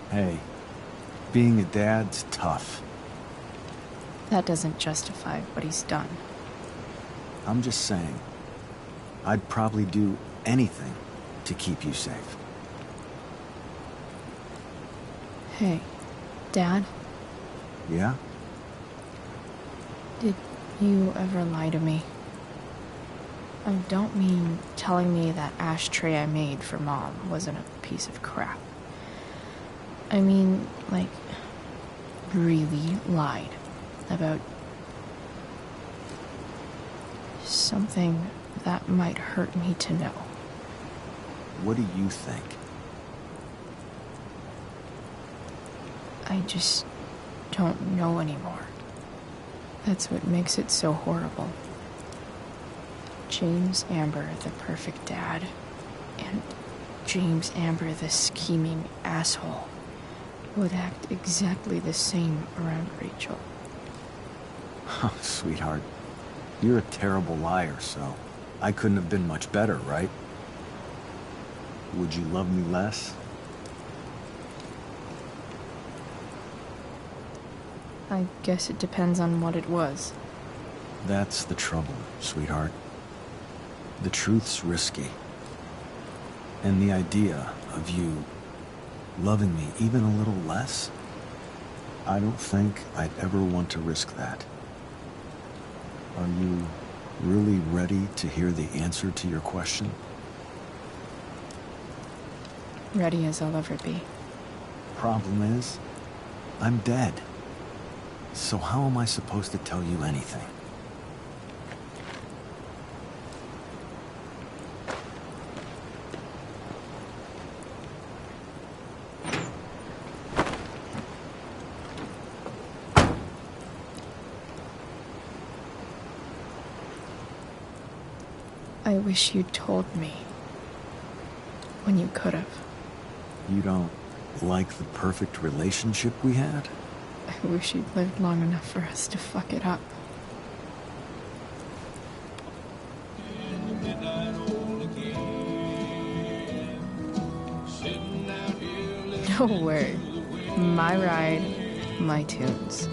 Hey, being a dad's tough. That doesn't justify what he's done. I'm just saying, I'd probably do anything to keep you safe. Hey, Dad? Yeah? Did you ever lie to me? I don't mean telling me that ashtray I made for Mom wasn't a piece of crap. I mean, like, really lied about something that might hurt me to know. What do you think? I just don't know anymore. That's what makes it so horrible. James Amber, the perfect dad, and James Amber, the scheming asshole, would act exactly the same around Rachel. Oh, sweetheart. You're a terrible liar, so I couldn't have been much better, right? Would you love me less? I guess it depends on what it was. That's the trouble, sweetheart. The truth's risky. And the idea of you loving me even a little less, I don't think I'd ever want to risk that. Are you really ready to hear the answer to your question? Ready as I'll ever be. Problem is, I'm dead. So how am I supposed to tell you anything? I wish you'd told me. When you could have. You don't like the perfect relationship we had? I wish you'd lived long enough for us to fuck it up. No way. My ride, my tunes.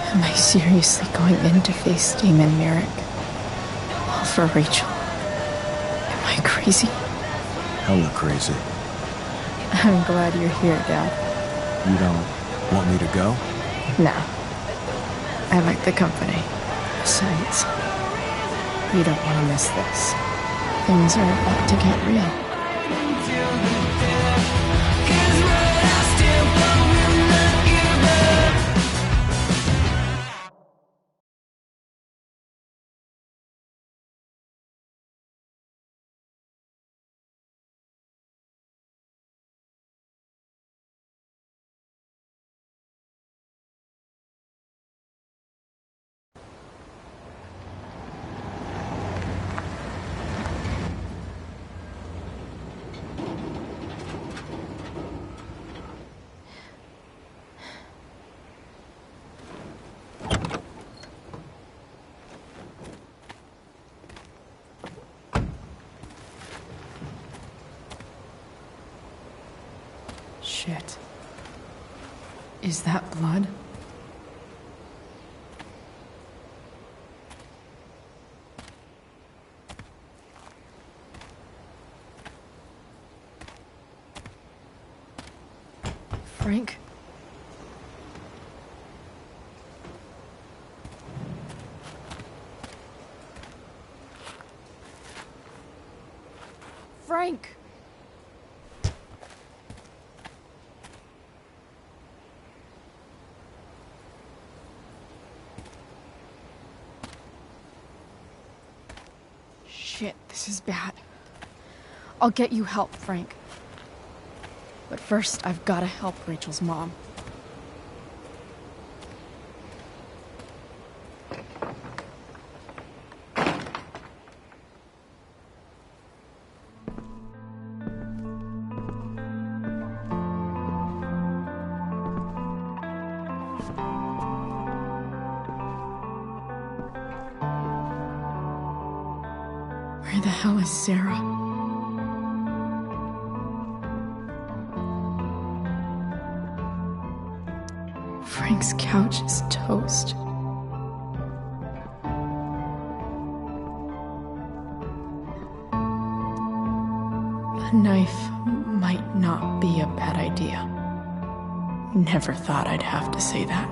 Am I seriously going in to face Damon Merrick? All for Rachel? Am I crazy? Hella crazy. I'm glad you're here, Dad. You don't want me to go? No. I like the company. Besides, you don't want to miss this. Things are about to get real. Shit. Is that blood? Frank? Frank! Shit, this is bad. I'll get you help, Frank. But first, I've got to help Rachel's mom. Where the hell is Sarah? Frank's couch is toast. A knife might not be a bad idea. Never thought I'd have to say that.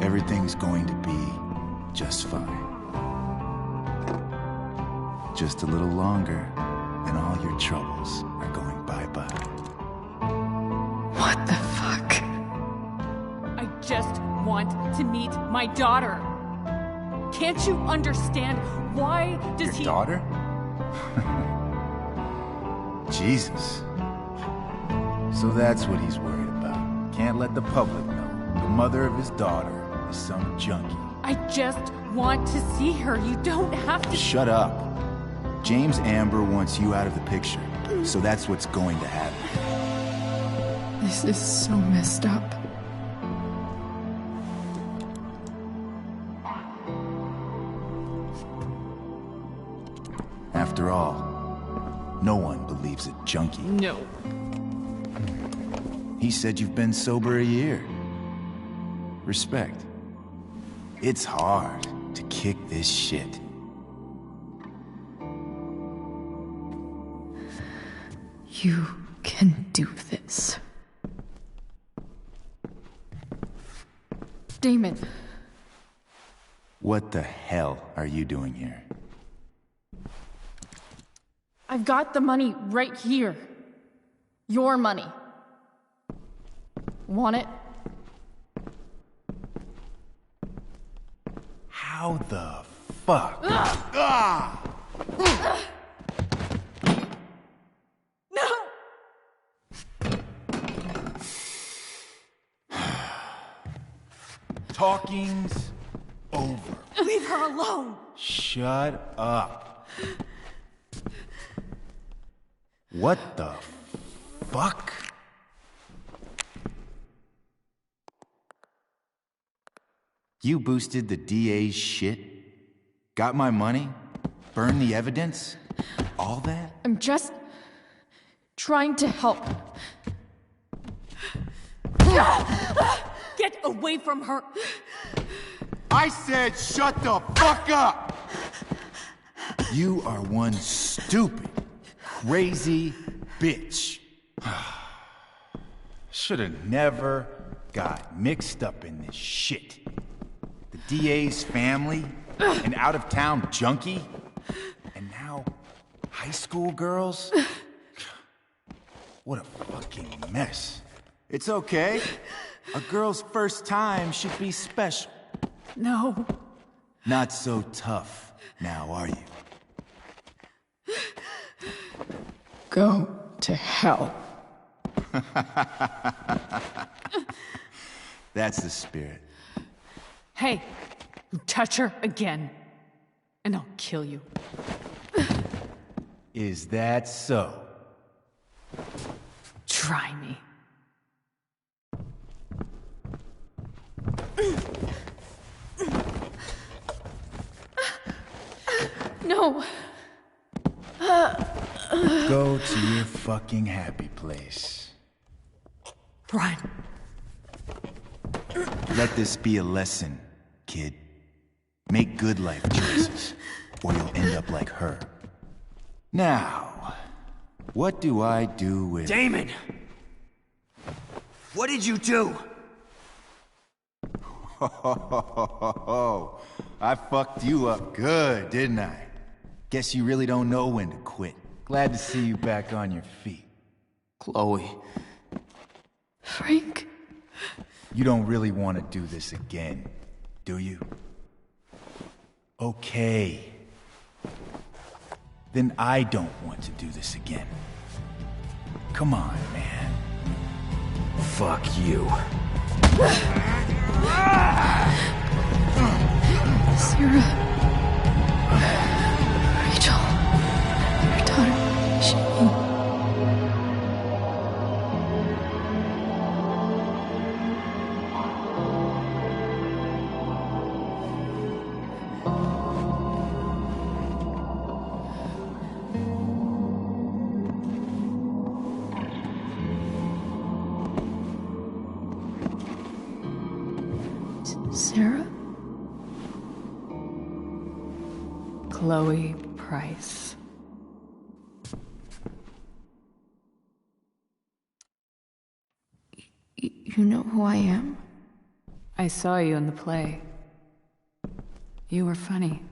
Everything's going to be just fine. Just a little longer, and all your troubles are going bye-bye. What the fuck? I just want to meet my daughter. Can't you understand? Why does Your daughter? Jesus. So that's what he's worried about. Can't let the public know. The mother of his daughter is some junkie. I just want to see her. You don't have to. Shut up. James Amber wants you out of the picture, so that's what's going to happen. This is so messed up. After all, no one believes a junkie. No. He said you've been sober a year. Respect. It's hard to kick this shit. You can do this. Damon. What the hell are you doing here? I've got the money right here. Your money. Want it? How the fuck? Ah! No! Talking's over. Leave her alone! Shut up. What the fuck? You boosted the DA's shit? Got my money? Burned the evidence? All that? I'm just trying to help. Get away from her! I said shut the fuck up! You are one stupid, crazy bitch. Should've never got mixed up in this shit. The DA's family, an out-of-town junkie, and now high school girls? What a fucking mess. It's okay. A girl's first time should be special. No. Not so tough now, are you? Go to hell. That's the spirit. Hey, you touch her again, and I'll kill you. Is that so? Try me. No. Go to your fucking happy place. Run. Let this be a lesson, kid. Make good life choices, or you'll end up like her. Now, what do I do with... Damon! What did you do? I fucked you up good, didn't I? Guess you really don't know when to quit. Glad to see you back on your feet. Chloe. Frank? You don't really want to do this again, do you? Okay. Then I don't want to do this again. Come on, man. Fuck you. Sarah. Rachel. Your daughter. Sarah? Chloe Price. You know who I am? I saw you in the play. You were funny.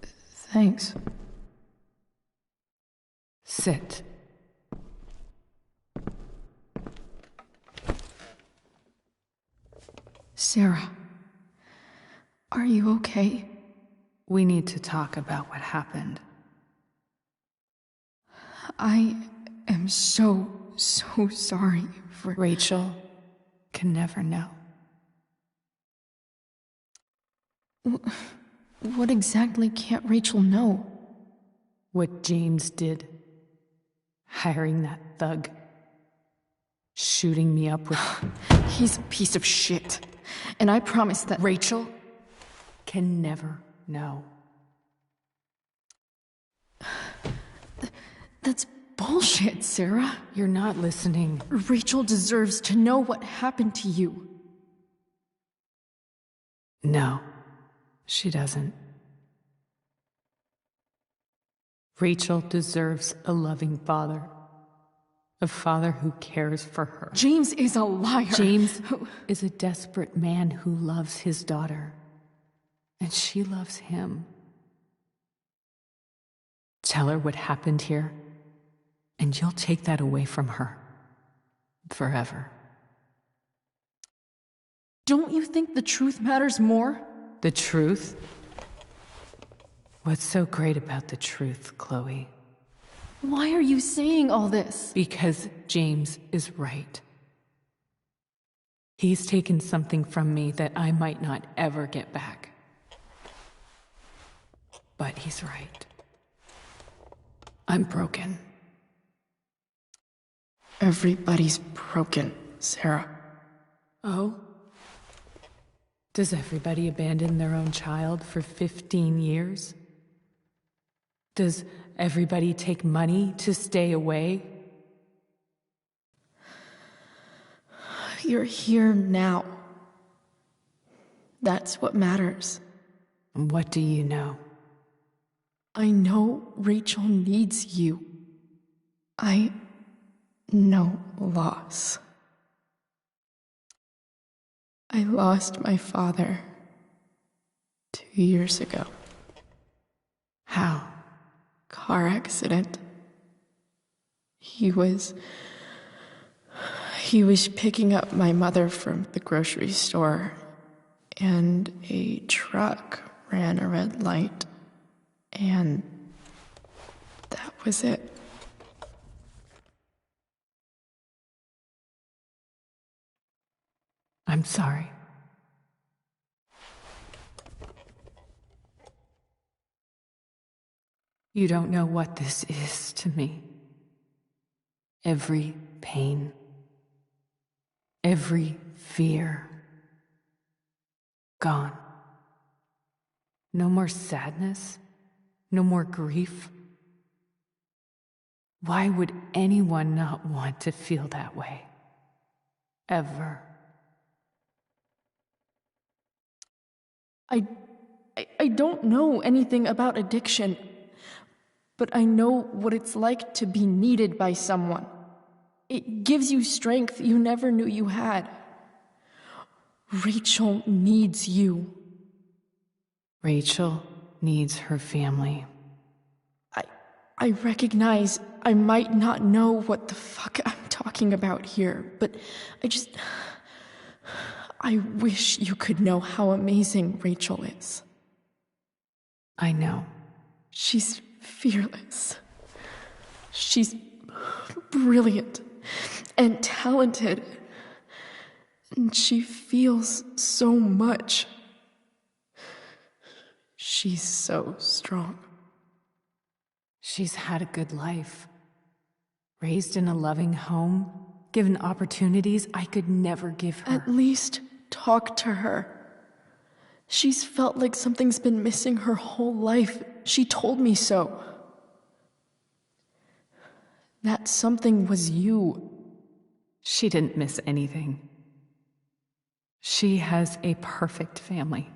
Thanks. Sit. Sarah, are you okay? We need to talk about what happened. I am so sorry for... Rachel can never know. What exactly can't Rachel know? What James did. Hiring that thug. Shooting me up with... He's a piece of shit. And I promise that... Rachel can never know. That's bullshit, Sarah. You're not listening. Rachel deserves to know what happened to you. No, she doesn't. Rachel deserves a loving father. A father who cares for her. James is a liar. James is a desperate man who loves his daughter. And she loves him. Tell her what happened here, and you'll take that away from her. Forever. Don't you think the truth matters more? The truth? What's so great about the truth, Chloe? Why are you saying all this? Because James is right. He's taken something from me that I might not ever get back. But he's right. I'm broken. Everybody's broken, Sarah. Oh? Does everybody abandon their own child for 15 years? Does everybody take money to stay away? You're here now. That's what matters. What do you know? I know Rachel needs you. I know loss. I lost my father 2 years ago. How? Car accident. He was picking up my mother from the grocery store, and a truck ran a red light, and that was it. I'm sorry. You don't know what this is to me. Every pain, every fear, gone. No more sadness, no more grief. Why would anyone not want to feel that way? Ever. I don't know anything about addiction, but I know what it's like to be needed by someone. It gives you strength you never knew you had. Rachel needs you. Rachel needs her family. I recognize I might not know what the fuck I'm talking about here, but I wish you could know how amazing Rachel is. I know. She's fearless. She's brilliant and talented. And she feels so much. She's so strong. She's had a good life. Raised in a loving home, given opportunities I could never give her. At least talk to her. She's felt like something's been missing her whole life. She told me so. That something was you. She didn't miss anything. She has a perfect family.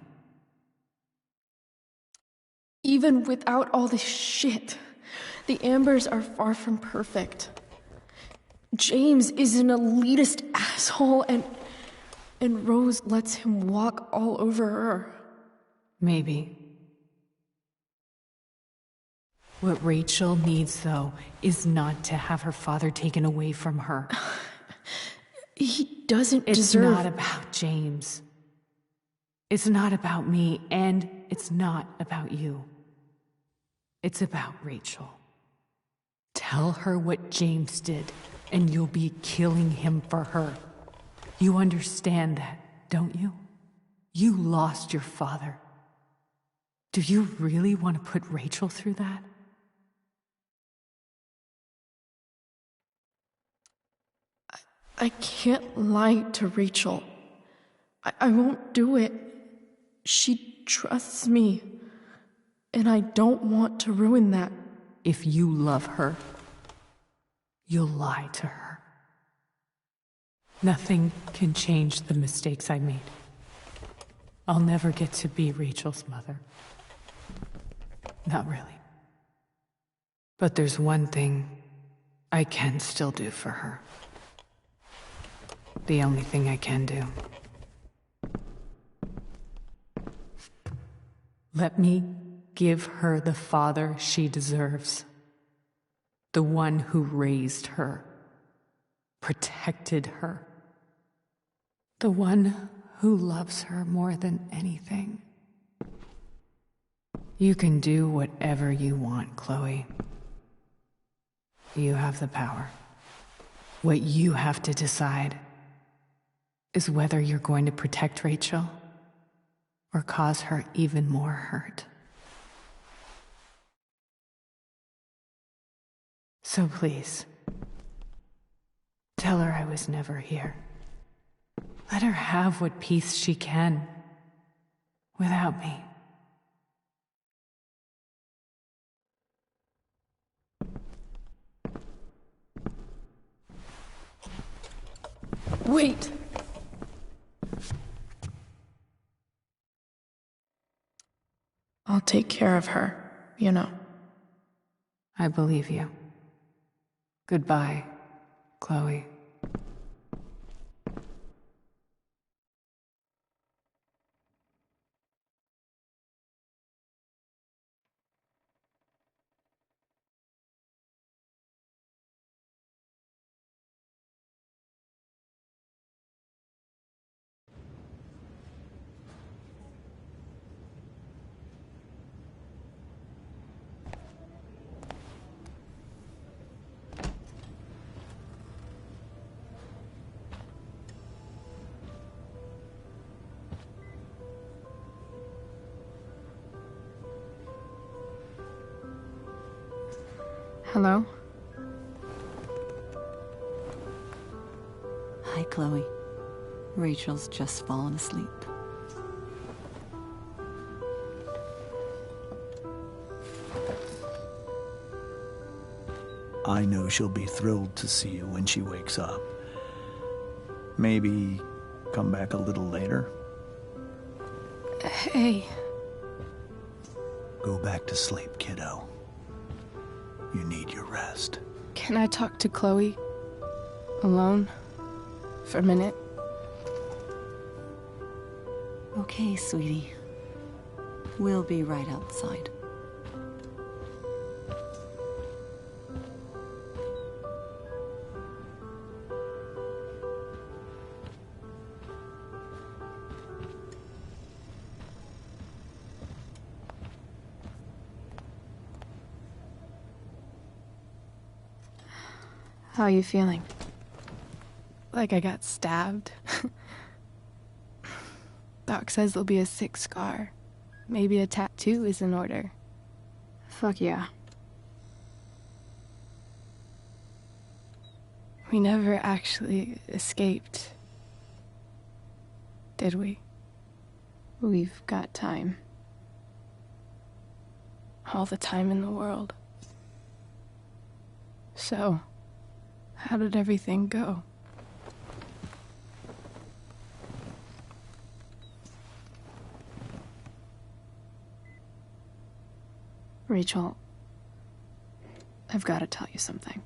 Even without all this shit, the Ambers are far from perfect. James is an elitist asshole, and Rose lets him walk all over her. Maybe. What Rachel needs, though, is not to have her father taken away from her. He doesn't It's deserve... not about James. It's not about me, and it's not about you. It's about Rachel. Tell her what James did, and you'll be killing him for her. You understand that, don't you? You lost your father. Do you really want to put Rachel through that? I can't lie to Rachel. I won't do it. She trusts me, and I don't want to ruin that. If you love her, you'll lie to her. Nothing can change the mistakes I made. I'll never get to be Rachel's mother. Not really. But there's one thing I can still do for her. The only thing I can do. Let me give her the father she deserves. The one who raised her, protected her. The one who loves her more than anything. You can do whatever you want, Chloe. You have the power. What you have to decide is whether you're going to protect Rachel or cause her even more hurt. So please, tell her I was never here. Let her have what peace she can without me. Wait! I'll take care of her, you know. I believe you. Goodbye, Chloe. Hello? Hi, Chloe. Rachel's just fallen asleep. I know she'll be thrilled to see you when she wakes up. Maybe come back a little later? Hey. Go back to sleep, kiddo. You need your rest. Can I talk to Chloe? Alone? For a minute? Okay, sweetie. We'll be right outside. How are you feeling? Like I got stabbed. Doc says there'll be a sick scar. Maybe a tattoo is in order. Fuck yeah. We never actually escaped, did we? We've got time. All the time in the world. So, how did everything go? Rachel, I've got to tell you something.